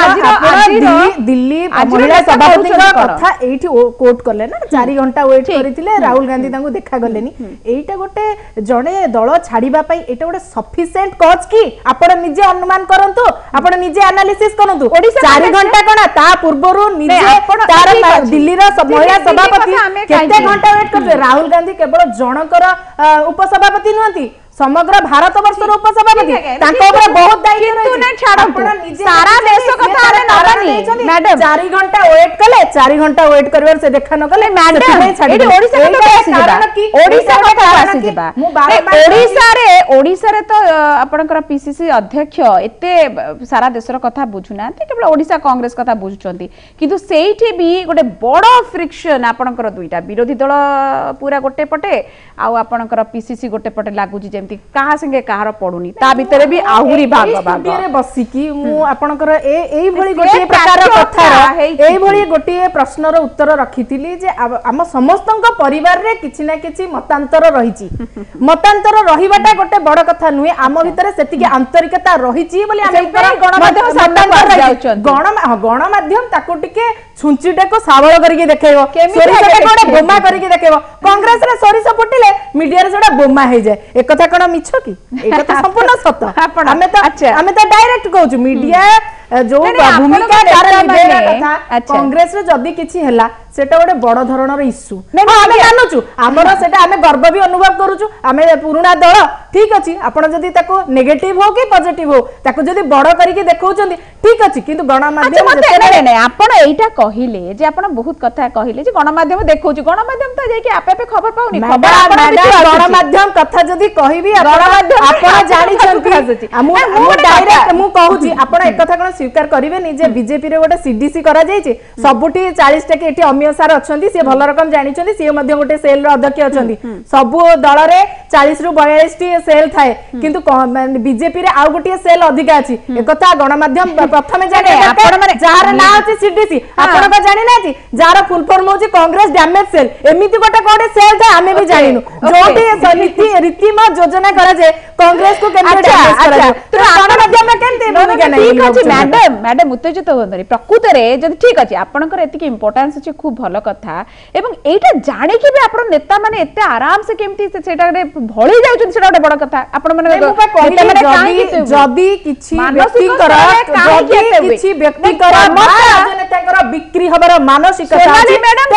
आज दिल्ली महिला सभापति कथा एठी कोट करले ना 4 घंटा वेट करिथिले राहुल गांधी तांको देखा गलेनी एटा गोटे जणे दल छाड़ीबा पई एटा गोटे सफिशिएंट कज की आपण निजे अनुमान करंतु आपण निजे एनालिसिस करंतु 4 घंटा कोना ता पूर्वरु निजे तार दिल्ली रा महिला सभापति केते घंटा वेट करते राहुल गांधी केवल जनकर उपसभापति नुहंती समग्र भारत वर्षर उपसभापति ताको ऊपर बहुत दायित्व किंतु ने छाड़ो सारा देश कथा आले नबानी मैडम 4 घंटा वेट कले 4 घंटा वेट करवर से देखा न कले मैडम एडी ओडिसा कथा आसी जिबा ओडिसा कथा आसी जिबा ओडिसा रे तो आपनकर पीसीसी अध्यक्ष एते सारा देशर कथा बुझुना केवल ओडिसा कांग्रेस कथा बुझुचंती किंतु सेठी भी गोटे बड़ फ्रिक्शन आपनकर दुईटा विरोधी दल पूरा गोटे पटे आ आपनकर पीसीसी गोटे पटे लागु कहा संगे कहार पड़ुनी ता भितरे भी आहुरी भाग भाग रे बसिकी मु आपनकर एई भली गोटे प्रकार कथा एई भली गोटे प्रश्नर उत्तर रखिथिली जे हम समस्तक परिवार रे किछि ना किछि मतांतर रहिछि मतांतर रहिबाटा गोटे बड़ कथा नुए आम भितरे सेति के आंतरिकता रहिछि बोली हम गणमाध्यम ताको टिके छुंचीटे को सावळ करके देखेबो सोरिसटे कोडे बोमा करके देखेबो कांग्रेस रे सोरिस फुटिले मीडिया रे जोडा बोमा हे जाय एक कथा कोन मिछ की एटा तो संपूर्ण सत्य हमें तो डायरेक्ट कहू मीडिया जो भूमिका कथा कांग्रेस रे जदी किछि हला सेटा गोटे बड़ धरणर इश्यू आमे जानूचु हमर सेटा आमे गर्व भी अनुभव करूचु आमे पुराना दल ठीक अछि आपण जदी ताको नेगेटिव हो कि पॉजिटिव हो ताको जदी बड़ करके देखौचंदी ठीक अछि किंतु गणमाध्यम नै आपण एटा कहिले जे आपण बहुत कथा कहिले जे गणमाध्यम देखौचु गणमाध्यम त जे कि आपे आपे खबर पाउनी खबर गणमाध्यम कथा जदी कहिबी आपण जानि छथि मु डायरेक्ट मु कहूची आपण एक कथा कोन स्वीकार करिवे नि जे बीजेपी रे गोटे सीडीसी करा जायछि सबुटी 40 टके एठी अमिय सार अछंती से भल रकम जानि छथि से मध्ये गोटे सेल रो अध्यक्ष अछंती सब दल रे 40 रु 42 टी सेल थाए किंतु बीजेपी रे आ गोटे सेल अधिका अछि एक कथा गणमाध्यम प्रथमे जाने आपण माने जार ना अछि सीडीसी आपण को जानि नाथि जार फुल फॉर्म होछि कांग्रेस डैमेज सेल एमिति गोटे सेल था हमें भी जानिनु जोटी नीति रीतिमा योजना करा जे कांग्रेस को केंद्र डैमेज करा जे तो गणमाध्यम में केंते भूमिका नै ठीक अछि मैडम उत्तेजित होंदरी प्रकृत रे जदी ठीक अछि आपनकर एतिकी इंपोर्टेंस अछि खूब भलो कथा एवं एटा जाने कि भी आपण नेता माने एते आराम से केमती सेटा रे भळी जाउछन सेटा गोटे बड़ कथा आपण माने नेता माने जदी किछि व्यक्तिकर जदी किछि व्यक्तिकर राजनेताकर बिक्री हबर मानसिकता मैडम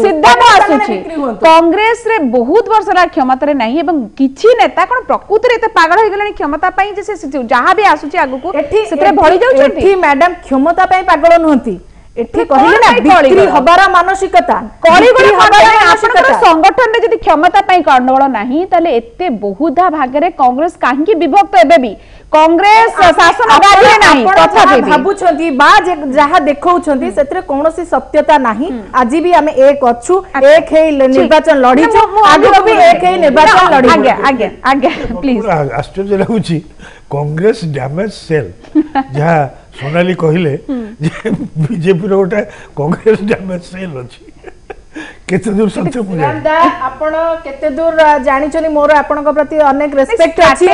सिद्धा आसुछि कांग्रेस रे बहुत वर्ष रा क्षमता रे नाही एवं किछि नेता कोन प्रकृत रे एते पागल होई गेलनी क्षमता पई जे से जहां भी आसुछि आगु को सेतरे भळी जाउछन एठी मैडम क्षमता पई पागल नहंती एठी कहिले ना बिक्री हबार मानसिकता करी गरी हबार मानसिकता संगठन रे जदी क्षमता पई गंडगोल नाही ताले एते बहुधा भागरे कांग्रेस काहे की विभक्त एबे भी कांग्रेस शासन गाडी नाही तथा भाबु छथि बा जहा देखौछथि सेतरे कोनोसी सत्यता नाही आजि भी हमें एक अछु एक हे निर्वाचन लढिछु आगु भी एक हे निर्वाचन लढि आगे प्लीज आश्चर्य लागुछि कांग्रेस डैमेज सेल जहा सोनाली कहिले जे बीजेपी रो गोटे कांग्रेस डैमेज सेल अछि केते दूर सत्य पुजा आपण केते दूर जानि छनि मोर आपण को प्रति अनेक रेस्पेक्ट अछि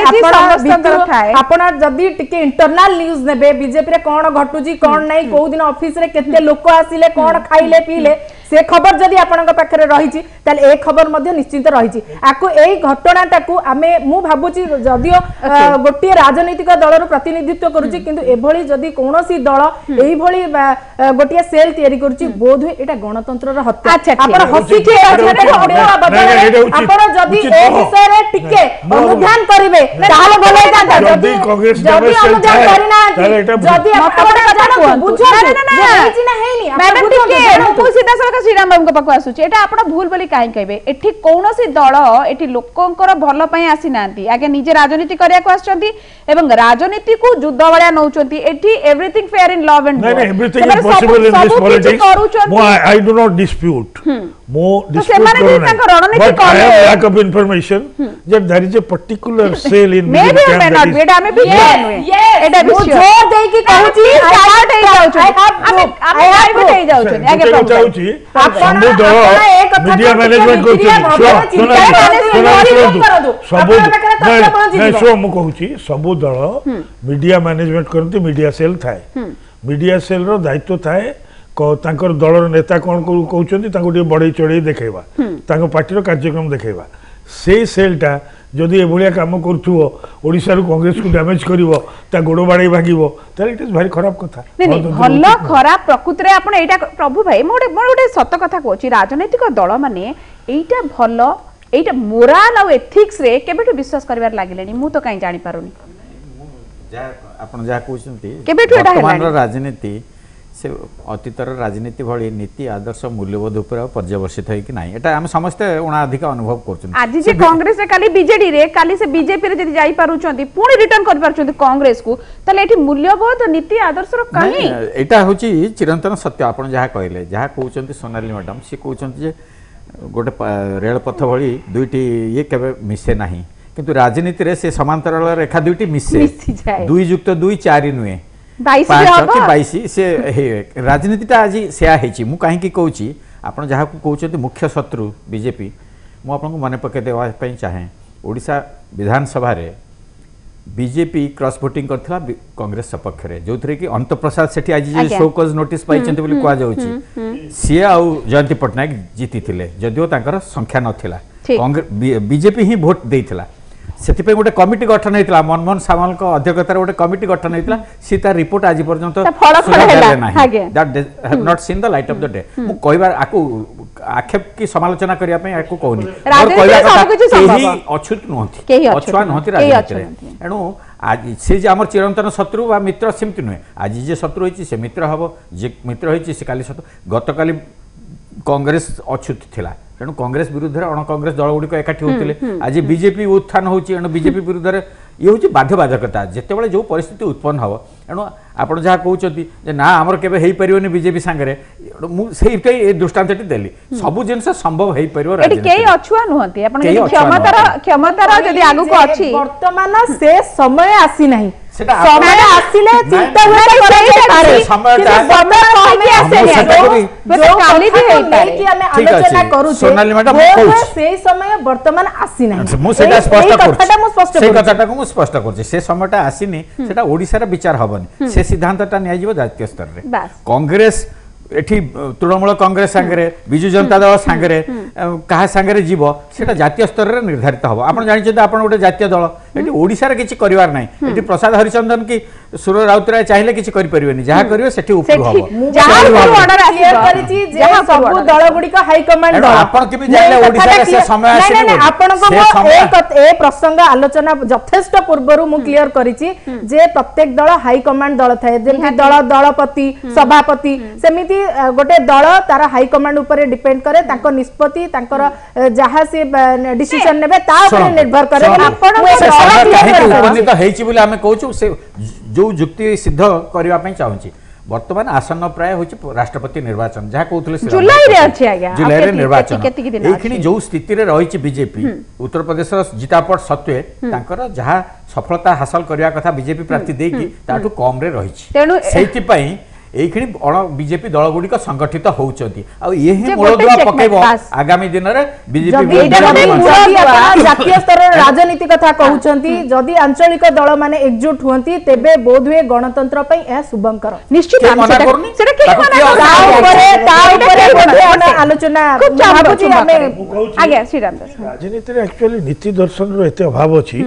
आपण जदी टिके इंटरनल न्यूज नेबे बीजेपी रे कोन घटुजी कोन नै को दिन ऑफिस रे केते लोक आसीले कोन खाइले पीले से खबर जदि आपनका पाखरे रहिछि ताले ए खबर मध्ये निश्चित रहिछि आकु एई घटनाटाकू आमे मु भाबुछि जदियो गोटे राजनीतिक दलर प्रतिनिधित्व करूछि किंतु एभली जदि कोनोसी दल एई भली गोटे सेल तयारी करूछि बोध होय एटा गणतंत्रर हत्या आपण हसी के आपण जदि ए विषय रे टिके अनुध्यान करिवे ताले भले जाता जदि अनुध्यान करिना जदि आपण बुझो ना हेनी मैडम टिके मु सीधा सलका श्रीराम बाबू को पाको आसुची एटा आपण भूल बोली काई कहबे एठी कोनोसी दल एठी लोकंकर भलो पई आसी नांती आगे निजे राजनीति करिया को आछंती एवं राजनीति को युद्ध वाला नउचंती एठी everything fair in love and नहीं everything is possible in this politics मो आई डू नॉट डिस्प्यूट मो डिस्प्यूट रणनीति कर lack of information that there is a particular cell in may be may not एटा हमें भी एटा जोर देई की कहूची स्टार्ट हे जाउछ आमे आइबे हे जाउछ आगे जाउची सब दल मीडिया मैनेजमेंट करछी सब मु कहूची सब दल मीडिया मैनेजमेंट करती मीडिया सेल थाए मीडिया सेल रो दायित्व थाए तांकर दलर नेता कौन कहउछंती ताको टे बड़े चढ़े देखेबा ताको पार्टी रो कार्यक्रम देखेबा से सेलटा जदि एभलिया काम करथुओ ओडिसा रो कांग्रेस को डैमेज करिवो ता गोडो बाडे भागिवो त इट इज वेरी खराब कथा नहीं भलो खराब प्रकृति रे आपण एटा प्रभु भाई मोटे सत कथा कहूची राजनीतिक दल माने एटा भलो एटा मोराल और एथिक्स रे केबेटु विश्वास करबार लागिलेनी मु तो काई जानि पारुनी आपण जा कहउछंती केबेटु एटा वर्तमान राजनीति से अतीतर राजनीति भली नीति आदर्श मूल्यबोध उपर पर्यवसित है कि नहीं एटा हम समस्त उना अधिक अनुभव करछन आज जे कांग्रेस रे काली बीजेडी रे काली से बीजेपी रे जदी जाई पारुछंती पुणी रिटर्न कर पारुछंती कांग्रेस को तले एठी मूल्यबोध नीति आदर्श रो कानी एटा होची चिरंतन सत्य आपण जहा कहले जहा कहउछंती सोनाली मैडम से कहउछंती जे गोटे रेल पथ भली दुईटी ये केबे मिसे नाही किंतु राजनीति रे से समांतराल रेखा दुईटी मिसे 2 + 2 4 नुए 22 से राजनीतिटा आज सेया हेची मु काहे की कहूची आपण जहा को कहउछंती मुख्य शत्रु बीजेपी मु आपन को मने पके देवा पई चाहे ओडिसा विधानसभा रे बीजेपी क्रॉस वोटिंग करथिला कांग्रेस सपक्ष रे जोथरे कि अंत प्रसाद सेठी आज जे शोकज नोटिस पाइचंती बोली कोआ जाउची से आउ जयंती पटनायक जीति थिले जदियो तांकर संख्या नथिला कांग्रेस बीजेपी ही वोट देइथिला सेतिपे गोटे कमिटी गठन हेतला मनमोहन सामल को अध्यक्षतार गोटे कमिटी गठन हेतला सीता रिपोर्ट आज पर्यंत that have not seen the light of the day मु कहबार आकु आक्षेप की समालोचना करिया पई आकु कहूनी और कहबा केही अछूत नहथि अछुआ नहथि राजनीति रे एनु आज से जे हमर चिरंतन शत्रु बा मित्र सिमति नुहे आज जे शत्रु होइछि से मित्र हबो जे मित्र होइछि से काली शत्रु गतकाली कांग्रेस अछूत थिला तेणु कांग्रेस विरुद्ध अण कांग्रेस दल गुड़िक एकाठी होते आज बीजेपी उत्थान होची बीजेपी विरुद्ध ये हूँ बाध्यबाधकता जिते जो परिस्थिति उत्पन्न हम एणु आप जहाँ कहते ना आमर केबे हेई परिवनी बीजेपी सांगरे से दृष्टांतटी देली सब जिनस संभव हेई परिवो अछुआ नुहंती आपण क्षमतार जदि आगु को अछि वर्तमान से समय आसी नाही समय आसिले चिंता करे समय काली भी हेई पारे कि हमें आलोचना करू सोनाली मैडम से समय वर्तमान आसी नाही मु सेटा स्पष्ट करछि से कथाटा को मु स्पष्ट करछि से समयटा आसीनी सेटा ओडिसा रा विचार हबनी से सिद्धांतटा निया जीव जातीय स्तर रे कांग्रेस एठी तृणमूल कांग्रेस सांगरे बिजु जनता दल सांगरे कहा सांगरे जीव सेटा जातीय स्तर रे निर्धारित हबो आपण जानि छथि आपण गोटे जातीय दल एठी ओडिसा रे किछि करिवार नै एठी प्रसाद हरिचंदन की सुर राउतराय चाहिले किछि करि परिबेनी जहा करियो सेठी ऊपर हबो जहा ऑर्डर क्लियर करिछि जे सब दल गुडी का हाई कमांड दल आपण के भी जाले ओडिसा रे से समय आसी आपण को ए प्रसंग आलोचना यथेष्ट पूर्वरु मु क्लियर करिछि जे प्रत्येक दल हाई कमांड दल थाए जेमि दल दलपति सभापति सेमिति गोटे दल तार हाई कमांड ऊपर डिपेंड करे ताको निष्पत्ति तांकर जहा से डिसीजन नेबे ता ऊपर निर्भर करे आपण उपनीत हेछि बोले हमें कहूछु से जो युक्ति सिद्ध करबा पई चाहूछि वर्तमान आसन्न प्राय होछि राष्ट्रपति निर्वाचन जहा कहउथले जुलाई रे अछि आज्ञा जुलाई रे निर्वाचन एखिनी जो स्थिति रे रहिछि बीजेपी उत्तर प्रदेश रो जितापट सत्वे तांकर जहा सफलता हासिल करिया कथा बीजेपी प्रार्थी देकी ताटू कम रे रहिछि सेति पई এইখিনি অଣ বিজেপি দলগুড়িক সংগঠিত হউଛନ୍ତି ଆଉ ये ହିଁ ଯେ ମୂଳଦୁଆ ଗୋଟେ ପକେଇବ checkmate, ଆଗାମୀ ଦିନରେ ବିଜେପି ଯଦି ଆପଣ ଜାତୀୟ ସ୍ତରର ରାଜନୀତି କଥା କହୁଛନ୍ତି ଯଦି ଆଞ୍ଚଳିକ ଦଳ ମାନେ एकजुट हुअନ୍ତି ତେବେ ବୋଧହୁଏ ଗଣତନ୍ତ୍ର ପାଇଁ ଏହା ଶୁଭଙ୍କର ନିଶ୍ଚିତ କିଏ ଆମେ ମନା ସେଟା- କରୁନି? ସେଟା କେହି ତାକୁ ମନା କିଏ କରୁନି? ତା ଉପରେ ବୋଧହୁଏ ଆମେ ଆଲୋଚନା খুব ଚାପ ଭାବୁଛି ଅଛି ଆମେ ଆଜ୍ଞା ଶ୍ରୀରାମ ଦାସ ରାଜନୀତିରେ ଆକ୍ଚୁଆଲି ନୀତି ଦର୍ଶନର ଏତେ ଅଭାବ ଅଛି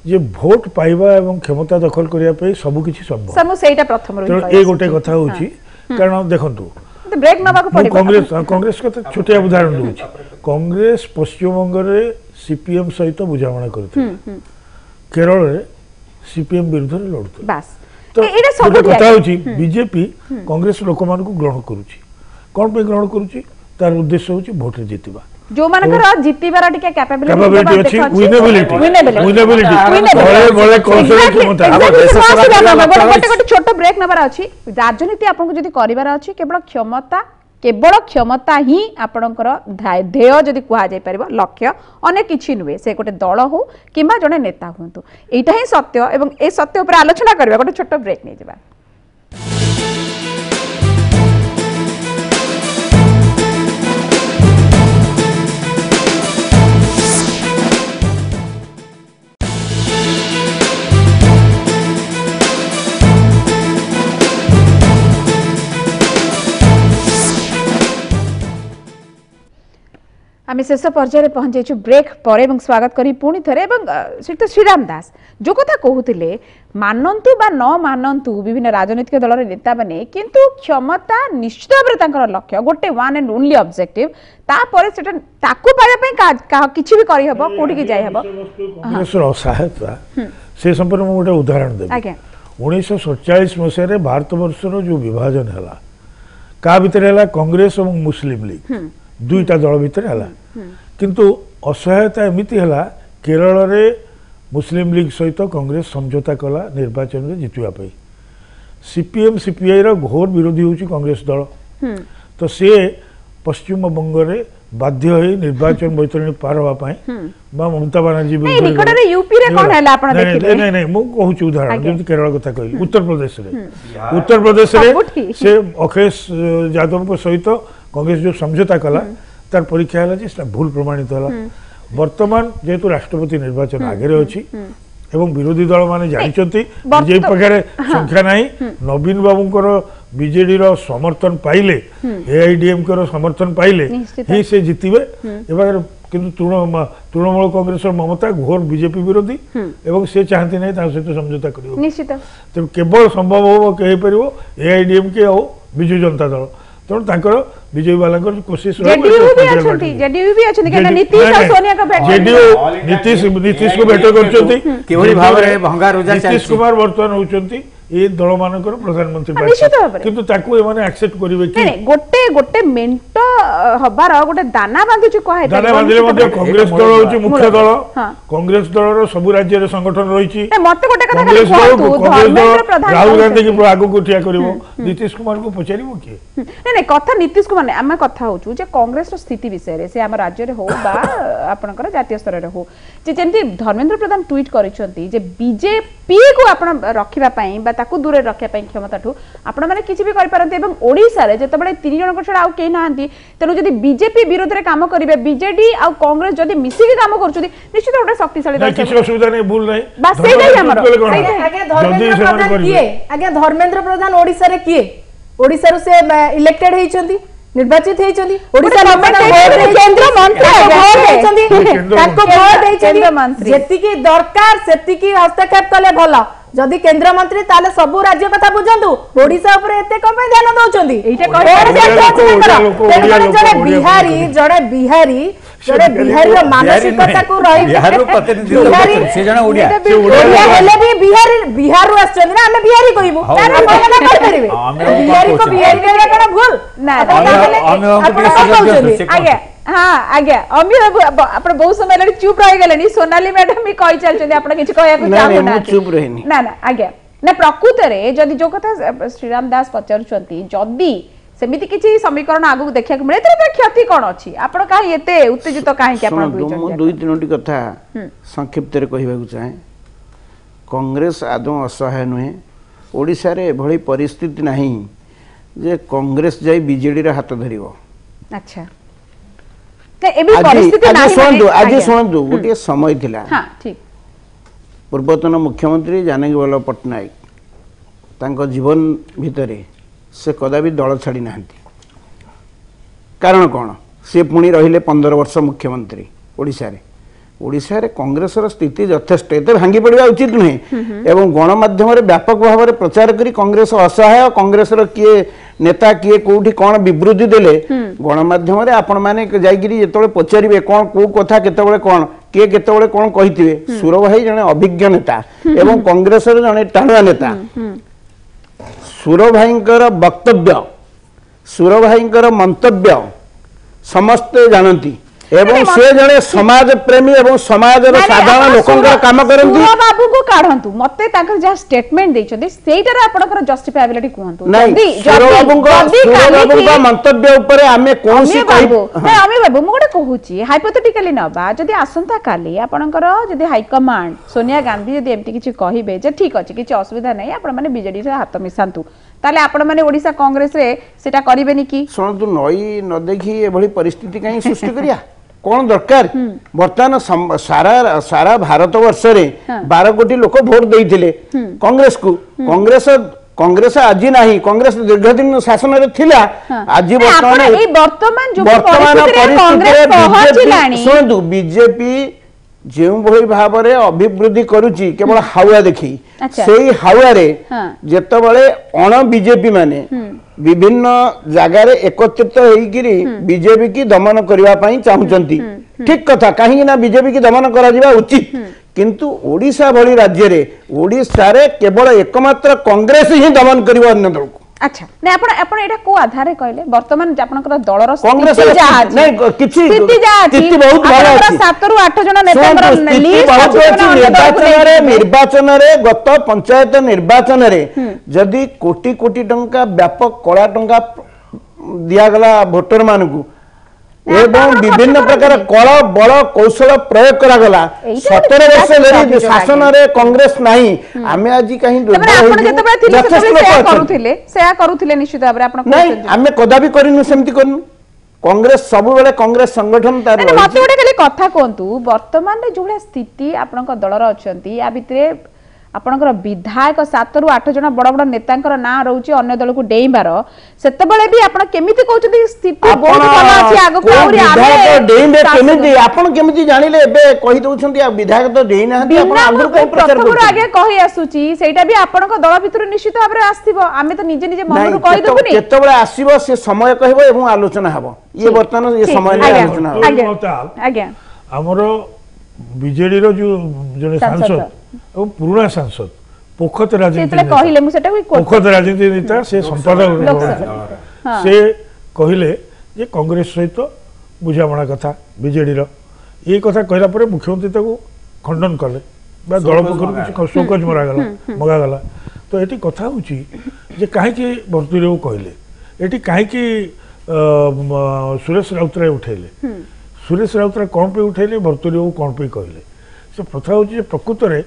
ଯେ ଭୋଟ ପାଇବା ଏବଂ କ୍ଷମତା ଦଖଲ କରିବା ପାଇଁ ସବୁକିଛି ସମ୍ଭବ। ସାର୍ ମୁଁ ସେଇଟା ପ୍ରଥମରୁ ତେଣୁ ଏ ଗୋଟେ କଥା ହେଉଛି କାରଣ ଦେଖନ୍ତୁ ବ୍ରେକ୍ ନେବାକୁ ମୁଁ ପଡିବ କଂଗ୍ରେସ କଥା ଛୋଟିଆ ଉଦାହରଣ ଦେଉଛି। କଂଗ୍ରେସ ପଶ୍ଚିମବଙ୍ଗରେ ସିପିଏମ୍ ସହିତ ବୁଝାମଣା କରିଥିଲା, କେରଳରେ ସିପିଏମ୍ ବିରୁଦ୍ଧରେ ଲଢୁଥିଲା। ବାସ୍ ତ ଏଇଟା ଗୋଟେ ସବୁ କଥା ହେଉଛି ବିଜେପି କଂଗ୍ରେସ ଲୋକମାନଙ୍କୁ ଗ୍ରହଣ କରୁଛି। କ'ଣ ପାଇଁ ଗ୍ରହଣ କରୁଛି? ତାର ଉଦ୍ଦେଶ୍ୟ ହେଉଛି ଭୋଟରେ ଜିତିବା। ଯୋଉମାନଙ୍କର ଜିତିବାର ଟିକେ କ୍ୟାପାବିଲିଟି ଅଛି, ୱିନେବିଲିଟି ଗୋଟେ ଛୋଟ ବ୍ରେକ୍ ନେବାର ଅଛି। ରାଜନୀତି ଆପଣଙ୍କୁ ଯଦି କରିବାର ଅଛି କେବଳ କ୍ଷମତା ହିଁ ଆପଣଙ୍କର ध्येय ଯଦି କୁହାଯାଇ ପାରିବ, ଲକ୍ଷ୍ୟ ଅନେକ କିଛି ନୁହେଁ। ସେ ଗୋଟେ ଦଳ ହଉ କିମ୍ବା ଜଣେ ନେତା ହୁଅନ୍ତୁ, ଏଇଟା ହିଁ ସତ୍ୟ। ଏବଂ ଏ ସତ୍ୟ ଉପରେ ଆଲୋଚନା କରିବା ଗୋଟେ ଛୋଟ ବ୍ରେକ୍ ନେଇଯିବା। आम शेष पर्यायर पहुंचु ब्रेक पर स्वागत करी पुणी थे श्रीयुक्त श्रीराम दास जो कथा कहते मानतु बा न मानतु विभिन्न राजनीतिक दलर नेता मैंने किंतु क्षमता निश्चित भाव में लक्ष्य गोटे वन एंड ओनली ऑब्जेक्टिव तापर ताकू पाइबा किछि भी करि हबो कोठी की जाय हबो कांग्रेसर असहायता से संपर्क में गोटे उदाहरण देबी। आज्ञा 1947 मसीह भारतवर्षर जो विभाजन है का भितर है कांग्रेस और मुस्लिम लीग दुईटा दल भितर है किंतु असहायता एमती है केरल रे मुस्लिम लीग सहित कांग्रेस समझौता कला निर्वाचन में जितवाई। सीपीएम सीपीआई घोर विरोधी होची कांग्रेस दल तो सी पश्चिम बंग रे बाध्य होई निर्वाचन बैतरणी पार होवा पाई ममता बनर्जी नहीं मु कहूची उदाहरण जेमति केरल कथा कहली उत्तर प्रदेश रे से अखिलेश यादव को सहित कांग्रेस जो समझौता कला तार परीक्षा है भूल प्रमाणित है। वर्तमान जेहेतु राष्ट्रपति निर्वाचन आगे अच्छी एवं विरोधी दल माने जानते बीजेपी पाखे संख्या ना नवीन बाबूंकर बीजेडी समर्थन पाइले एआईडीएमके समर्थन पाइले ही से जितबे किंतु तृणमूल कांग्रेस ममता घोर बीजेपी विरोधी एवं से चाहती नहीं सहित समझौता कर केवल संभव हो एआईडीएमके और बिजु जनता दल तेणु तांकर बीजेपी वाला कोशिश नीतीश को भेट कर नीतीश कुमार बर्तमान होती ये दल मानकर प्रधानमंत्री किंतु ताकू एमाने एक्सेप्ट करिवे कि गोटे गोटे मेंट हबार गोटे दाना बांधुची कहै दाना बांधिले मध्ये कांग्रेस दल होची मुख्य दल कांग्रेस दलर सब राज्य रे संगठन रहिची मते गोटे कथा कांग्रेस राहुल गांधी की आगु को ठिया करिवो नीतीश कुमार को पचारिवो कि नहीं नहीं कथा नीतीश कुमार ने हम कथा होचु जे कांग्रेस रो स्थिति विषय रे से हम राज्य रे हो बा आपनकर जातीय स्तर रे हो जे जेंति धर्मेंद्र प्रधान ट्वीट करिसंती जे बीजेपी को आपण रखिबा पई बा ताकू दूर रखा क्षमता ठू आपण मैंने किसी भी करें ओडिशा रे जतबे 3 जन छड़ा आउ केही नांती तेनु जदि बीजेपी विरोध रे काम करिवे बीजेडी आउ कांग्रेस जदि मिसी के काम करछुदी निश्चित गोटे शक्तिशाली दल किसी असुविधा नहीं भूल नहीं बस सेही हमर आगे धर्मेंद्र प्रधान ओडिशा रे किए ओडिशा रो से इलेक्टेड हेइचंती निर्वाचित हेइचंती ओडिशा केंद्र मंत्री जेति की दरकार सेति की हस्तक्षेप कले भला जदि केंद्र मंत्री ताले सबु राज्य कथा बुझंतु ओडिशा ऊपर एते कम पे ध्यान दउचंदी एटा जड़े बिहारी रो मानसिकता को रही बिहार रो प्रतिनिधि से जण ओडिया हेले भी बिहार रो आछन ना हमें बिहारी कहिबु तार मना कर परिबे बिहारी को बिहारी के कोन भूल ना आगे हाँ आज्ञा अमी आपण बहुत समय लड़ी चुप रह गले सोनाली मैडम भी कहि चलछन आपण किछ कहया को चाहू ना चुप रहनी ना ना आज्ञा ना प्रकृत रे जदी जो कथा श्रीराम दास पचारुचंती जदी सेमिति किछि समीकरण आगु देखिया को मिले तर क्षति कोन अछि आपण काहे एते उत्तेजित काहे कि आपण दुई तीनोटी कथा संक्षिप्त रे कहिबा को चाहे कांग्रेस आदौ असहाय नुहे ओडिसा रे भली परिस्थिति नाही जे कांग्रेस जाई बीजेडी रे हाथ धरिबो। अच्छा ते एबी परिस्थिति नाही सुनंदु आज सुनंदु गोटे समय थिला। हां ठीक पूर्वतन मुख्यमंत्री जानकी वल्लभ पट्टनायक तांको जीवन भितरे से कदापि दल छाड़ी नाहंती। कारण कौन सी पुणी रहिले 15 वर्ष मुख्यमंत्री ओडिशा रे। ओडिशा रे कांग्रेस स्थिति यथेष्ट एते भांगी पड़वा उचित नुहे एवं गणमाध्यम रे व्यापक भाव में प्रचार करी कांग्रेस असहाय कांग्रेस किए नेता किए कोठी कौन विवृत्ति देले गणमाध्यम रे आपण माने जाईगिरी जेतोळे पचारिबे कौन को कथा केतेबेले कौन किए केतेबेले कौन कहिथिबे सुर भाई जने अभिज्ञ नेता एवं कांग्रेस रे जने टाणुआ नेता सुर भाईंकर वक्तव्य सुर भाईंकर मंतव्य समस्ते जानती एवं से जने समाज प्रेमी एवं समाज रो साधारण लोकंकर काम करंती। सुर बाबू को काढंतु मते ताकर जे स्टेटमेंट दैछथि सेइटार आपनकर जस्टिफायबिलिटी कहंतु जदी सुर बाबू का मंतव्य ऊपर हमें कोनसी कहबो नै आमे बाबू म गोटे कहूची हाइपोथेटिकली नबा जदी आसंता काली आपनकर जदी हाई कमांड सोनिया गांधी जदी एमती किछि कहिबे जे ठीक अछि किछि असुविधा नै आपण माने बीजेडी रे हाथ मिसांतु ताले आपण माने ओडिसा कांग्रेस रे सेटा करिबेनी की सुनतु नई न देखी ए भली परिस्थिति काई सृष्टि करिया कौन दरकार बर्तमान सारा सारा भारत वर्ष रे 12 कोटी लोक वोट देइथिले कांग्रेस को कांग्रेस आज नहीं कांग्रेस दीर्घदिन शासन रे थिला आज वर्तमान परिस्थिति सुनतु बीजेपी जो भली भाव में अभिवृद्धि करुची केवल हावा देखी से हावा रे जेतबळे अण बीजेपी माने विभिन्न जगार एकत्रित होइकिरी बीजेपी की दमन करबा पई चाहुचंती ठीक कथा कहीं ना बीजेपी की दमन करा जिबा उचित किंतु ओडिशा भली राज्य रे ओडिशा रे केवल एकमात्र कांग्रेस ही दमन करिवो अन्य दल को। अच्छा नै आपण आपण एटा को आधार कहले वर्तमान आपनकर दलर कांग्रेस नै किछि स्थिति बहुत भलो अछि 7 रु 8 जन नेतांकर लिस्ट निर्वाचन रे गत पंचायत निर्वाचन रे जदी कोटी कोटी टंका व्यापक कला टंका दिया गला वोटर मानकू एवं विभिन्न प्रकार कल बल कौशल प्रयोग करा गला 17 वर्ष धरि शासन रे कांग्रेस नाही आमे आज कहीं करूथिले निश्चित भाबरे आपण नहीं आमे कदापि करिनु सेमति करनु कांग्रेस सब बेले कांग्रेस संगठन तार मते गोटे खाली कथा कोंतु वर्तमान रे जोड़ा स्थिति आपनक दलर अछंती आ भितरे आपनकर विधायक 7 रु 8 जन बड़ बड़ नेतांकर ना रहउची अन्य दल को डेइबार सेतबेले भी आपण केमिति कहउछथि स्थिति बहुत भलो अछि आगो को आउरी आबे डेइबे केमिति आपण केमिति जानिले एबे कहि दउछंती आ विधायक तो डेइ नाहंती आपण आगु कहि प्रचार करु आगे कहि आसुची सेटा भी आपनक दल भितर निश्चित भाबरे आस्थिबो आमे तो निजे निजे मनरु कहि दबुनी केतबेले आसीबो से समय कहबो एवं आलोचना हबो ये वर्तमान ये समय ने आलोचना हबो आज्ञा हमरो बीजेडी रो जो जने सांसद और पुराना सांसद पोखत राजनीति कहले मु सेटा पोखत राजनीति नेता से संपादक से कहले जे कांग्रेस सहित बुझामणा कथा बीजेडी रो ये कथा कहला परे मुख्यमंत्री ताको खंडन कले बा दल पखर कुछ शोकज मगा गला तो एटी कथा होची जे काहे कि भर्तुरेव कहले एटी काहे कि सुरेश राउतराय उठेले सुरेश राउतराय कौन पे उठेले भर्तुरेव कौन पे कहले से प्रथा होची प्रकृत रे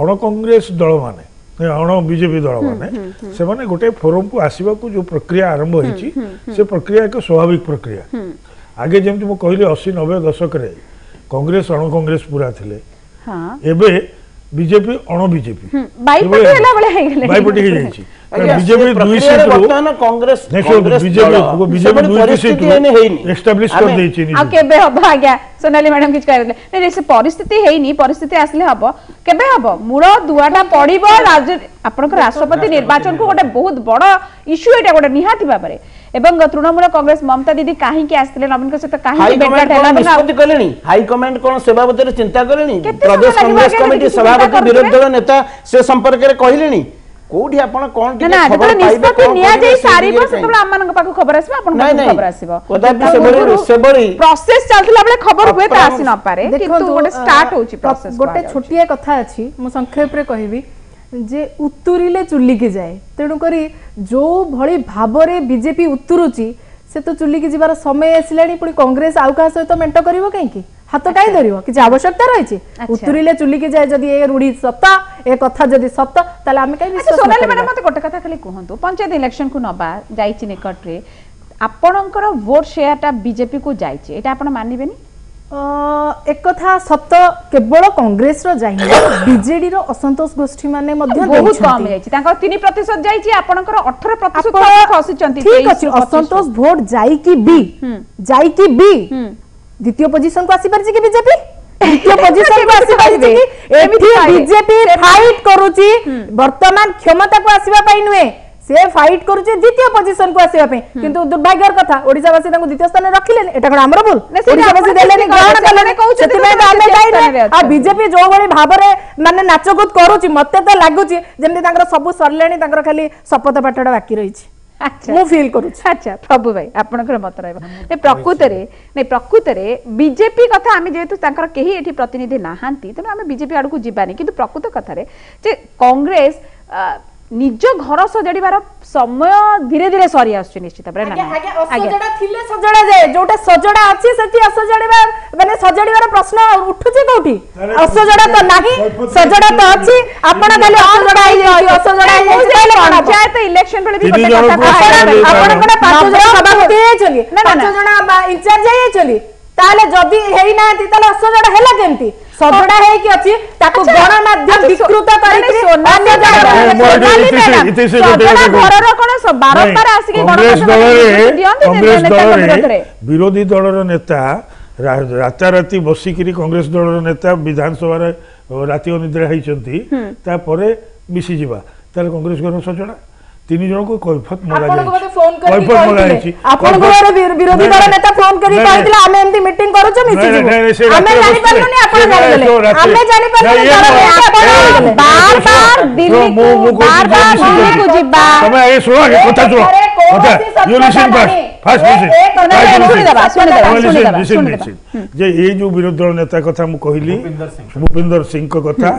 अण कांग्रेस दल माने अण बीजेपी दल माने से माने गोटे फोरम को आसीबा को जो प्रक्रिया आरंभ होईची से प्रक्रिया एक स्वाभाविक प्रक्रिया आगे जेमति मो कहले 80 90 दशक रे कांग्रेस अण कांग्रेस पूरा थिले हां एबे बीजेपी अण बीजेपी बाईपटी हला बळे हे गेले बाईपटी हे जाईची बीजेपी 2 सीट वर्तमान कांग्रेस बीजेपी 2 सीट एस्टैब्लिश कर देछि आ केबे हबो आज्ञा सोनाली मैडम किछ कहले नै से परिस्थिति हेइनी परिस्थिति आसले हबो केबे हबो मूळ दुआटा पडिबो राज्य आपनकर राष्ट्रपति निर्वाचन को गोटे बहुत बड़ इश्यू एटा गोटे निहाती बाबरे एवं तृणमूल कांग्रेस ममता दीदी काहे कि आस्थिले नवीन के सहित काहे बेटा ठेला निष्पत्ति कलेनी हाई कमांड कोन सेवा बतरे चिंता कलेनी प्रदेश कांग्रेस कमिटी सभापति विरोधी दल नेता से संपर्क रे कहिलेनी कोठी आपण कोन टिके खबर निष्पत्ति निया जाई सारीबो सेतबे आमान पाक खबर आसीबो आपण खबर आसीबो कदापि सेबरी प्रोसेस चलथिला बळे खबर हुए त आसी न पारे किंतु गोटे स्टार्ट होची प्रोसेस गोटे छोटिया कथा अछि मु संक्षेप रे कहिबी जे उत्तुरिले चुल्ली के जाए तेणु करी जो भली भाबरे बीजेपी उत्तुरुची से तो चुल्ली की जीवार समय आसिलानी पुणी कांग्रेस आउ का सहित मेंट करिवो काहेकि हाथ कहीं धरिव किसी आवश्यकता रही उतुरीले चुलिकी जाए जदि ए रूढ़ी सत ए कथा जदि सत ताले आमे कहीं विश्वास सोनाली मैडम मते गोटे कथा खाली कहंतु पंचायत इलेक्शन को नबा जाईची निकट रे आपणकर वोट शेयरटा बीजेपी को जाईची एटा आपण मानिबेनी एक कथा सत केवल कांग्रेस रो जाई बीजेडी रो असंतोष गोष्ठी माने मध्य बहुत कम जाईची तांकर 3% जाईची आपणकर 18% खसी चंती ठीक अछि असंतोष वोट जाई कि बी द्वितीय पोजीशन को आसी परछि कि बीजेपी द्वितीय पोजीशन को आसी परछि कि एठी बीजेपी फाइट करूची वर्तमान क्षमता को आसीबा पई नुए से फाइट करूचे द्वितीय पोजीशन को आसीबा पे किंतु दुर्भाग्यर कथा ओडिसावासी तांको द्वितीय स्थान रखिलेन एटा कोन हमर भूल ओडिसावासी देलेनी ग्रहण कलेनी कहउचे सेति में आमे दाई आ बीजेपी जो बड़ी भाबरे माने नाचगुत करूची मते तो लागुची जेमति तांकर सब सरलेनी तांकर खाली शपथ पाठड़ा बाकी रहिची अच्छा मु फील करू अच्छा प्रभु भाई आपनकर मत रहबा ने प्रकृतरे बीजेपी कथा आमे जेतु तांकर केही एठी प्रतिनिधि नाहांती तने आमे बीजेपी आडू को जिबानी किंतु प्रकृत कथा रे जे कांग्रेस निज घर सजड़ीबार समय धीरे धीरे सरी आछे निश्चित भाबरे ना असजड़ा थिले सजड़ा जाय जोटा सजड़ा अछि सेति असजड़ीबा माने सजड़ीबार प्रश्न उठुची कोठी असजड़ा तो नाही सजड़ा तो अछि आपण खाली असजड़ा पंचायत इलेक्शन बेले भी गोटे कथा आपण कोन पांच जण सभापति हेचली पांच जण इंचार्ज हेचली ताले जदी हेई नांती ताले असजड़ा हेला केमती सजड़ा है कि अछि ताको गण माध्यम विकृत करिके अन्य जगह घरर कोन बारंबार आसी के कांग्रेस दल विरोधी दलर नेता राताराती बसिकिरी कांग्रेस दलर नेता विधानसभा राति अनिद्रा होइचंती तापरे मिसी जिबा ताले कांग्रेस घर सजड़ा तीन जन को कैफत मगा जाय फोन करी कहले आपन घर विरोधी दल नेता फोन करी कहतिला हमें एमती मीटिंग करू छ मिसी हमें जानि पारलुनी आपन जानिले हमें जानि पारलुनी आपन बार बार दिल्ली को जिबा तमे ए सुनो कथा सुनो कथा यू लिसन फर्स्ट लिसन जे ये जो विरोधी दल नेता कथा मु कहली भूपिंदर सिंह को कथा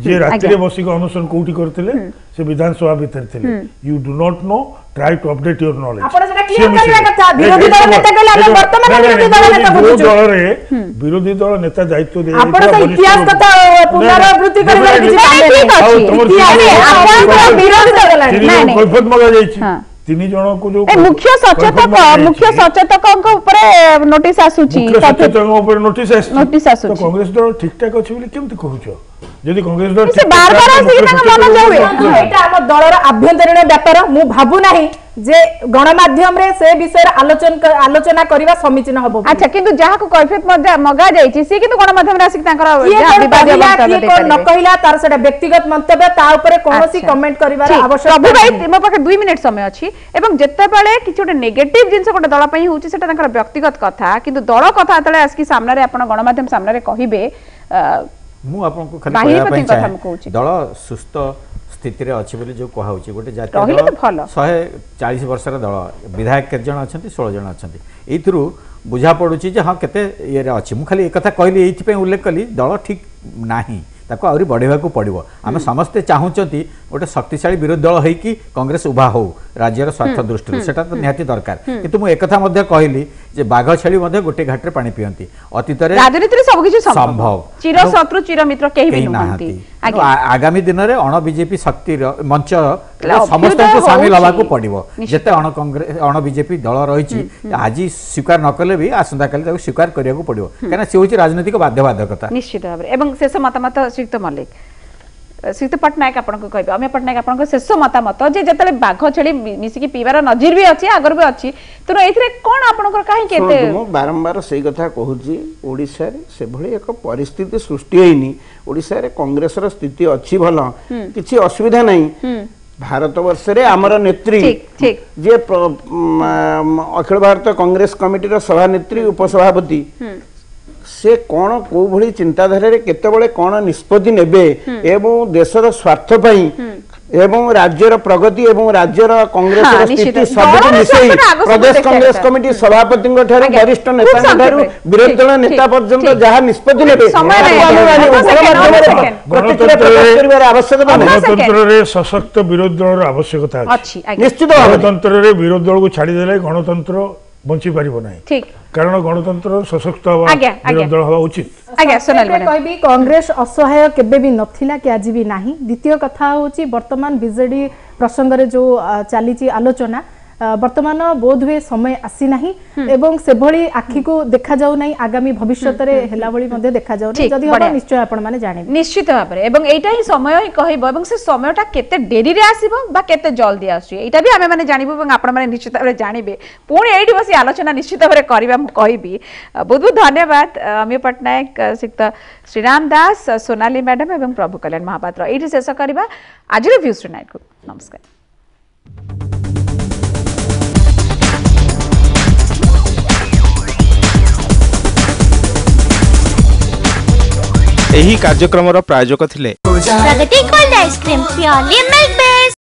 जे रात्रि रे बसी को अनुसरण कोठी करथिले से विधानसभा भीतर थिले you do not know try to update your knowledge आपण सेटा क्लियर करबा कथा विरोधी दल नेता कहले हम वर्तमान विरोधी दल नेता बुझु विरोधी दल नेता दायित्व दे आपण से इतिहास कथा पुनरावृत्ति करबा किछि काम नहीं आपण विरोधी दल नहीं नहीं कैफत मगा जाईछि तीन जन को जो मुख्य सचेतक ऊपर नोटिस आसुची मुख्य सचेतक ऊपर नोटिस आसुची तो कांग्रेस दल ठीक ठाक अछि बोली केमति कहूछ यदि कांग्रेस दल से बार बार आसी के मन जावे एटा हम दलर आभ्यंतरीण व्यापार मु भाबु नाही जे गणमाध्यम रे से विषय आलोचना करबा समीचीन हबो अच्छा किंतु जहा को कैफियत मगा जाईची से किंतु गणमाध्यम रे आसी तांकर विवादीय वक्तव्य को न कहिला तार सेटा व्यक्तिगत मंतव्य ता ऊपर कोनोसी कमेंट करबार आवश्यकता प्रभु भाई मो पाखे 2 मिनिट समय अछि एवं जत्ते बेले किछ गोटे नेगेटिव जिंस गोटे दल पई होउची सेटा तांकर व्यक्तिगत कथा किंतु दल कथा तले आसी सामने रे आपण गणमाध्यम सामने रे कहिबे मु आपन को खाली कहया पई चाहे दल सुस्त स्थिति रे अछि बोली जो कहा होची गोटे जातीय दल 140 वर्षर दल विधायक के जण अछंती 16 जण अछंती एथरु बुझा पडुची जे हां केते ये रे अछि मु खाली एक कथा कहली एथि पे उल्लेख कली दल ठीक नाही ताको आउरी बढ़ेवा को पड़िबो आमे समस्त चाहुचंती गोटे शक्तिशाली विरोधी दल है कि कांग्रेस उभा हो राज्यर स्वार्थ दृष्टि सेटा तो निहाती दरकार किंतु मु एक कथा मध्ये कहली जे बाघ छेली मध्ये गोटे घाट रे पानी पियंती अतीत रे राजनीति रे सब किछ संभव चिर शत्रु चिर मित्र केही भी नहंती आगामी दिन रे अण बीजेपी शक्ति मंच समस्त को शामिल हवा को पड़िबो जेते अण कांग्रेस अण बीजेपी दल रहिची आज स्वीकार न कले भी आसंता काली ताको स्वीकार करिया को पड़िबो काना से होची राजनीतिक बाध्यबाधकता निश्चित भाबरे एवं शेष मतामत श्रीयुक्त मल्लिक श्रीयुक्त पटनायक आपनको कहबे अमे पटनायक आपनको शेष मतामत जे जतले बाघ छेली मिसिकी पीबार नजीर भी अछि आगर भी अछि तो एथिरे कोन आपनको काहे केते मो बारंबार सेही कथा कहूची ओडिसा रे से भली एक परिस्थिति सृष्टि होइनी ओडिसा रे कांग्रेस रो स्थिति अछि भलो किछि असुविधा नहीं भारत वर्ष रे हमर नेत्री जे अखिल भारत कांग्रेस कमिटी रो सभानेत्री उपसभापति से कौन को भली चिंताधारा रे केतेबेले कौन निष्पत्ति नेबे एवं देशर स्वार्थ पई एवं राज्यर प्रगति एवं राज्यर कांग्रेस स्थिति सब मिसई प्रदेश कांग्रेस कमिटी सभापति वरिष्ठ नेता विरोधी दल नेता पर्यंत जहाँ निष्पत्ति नेबे आवश्यकता गणतंत्र रे सशक्त विरोधी दल आवश्यकता निश्चित गणतंत्र रे विरोधी दल को छाड़ी देले गणतंत्र बंची पारिबो नाही ठीक कारण गणतंत्र सशक्त हवा आज्ञा, आज्ञा। विरोधी दल हवा उचित आज्ञा सोनाली मैडम कहबी कांग्रेस असहाय केबे भी नथिला कि आज भी नाही द्वितीय कथा होची वर्तमान बीजेडी प्रसंग रे जो चली आलोचना वर्तमान बोध हुए समय आसी नाही एवं से भली आखि को देखा जाउ नाही आगामी भविष्यत रे हेला भली मध्ये देखा जाउ नाही जदी हम निश्चय आपण माने जानिबे निश्चित भाव में एवं एटा ही समय ही कहबो एवं से समयटा केते देरी रे आसीबो बा केते जल्दी आसी एटा भी हमें माने जानिबो एवं आपण माने निश्चित भाव जानिबे पुणी एठी बसी आलोचना निश्चित भाव करबा म कहबी बहुत बहुत धन्यवाद अमिय पटनायक सिक्त श्रीराम दास सोनाली मैडम एवं प्रभु कल्याण महापात्र एठी शेष करबा आज रे व्यूज टुनाइट को नमस्कार। ଏହି କାର୍ଯ୍ୟକ୍ରମର ପ୍ରାୟୋଜକ ଥିଲେ Pragati cold ice cream purely milk based.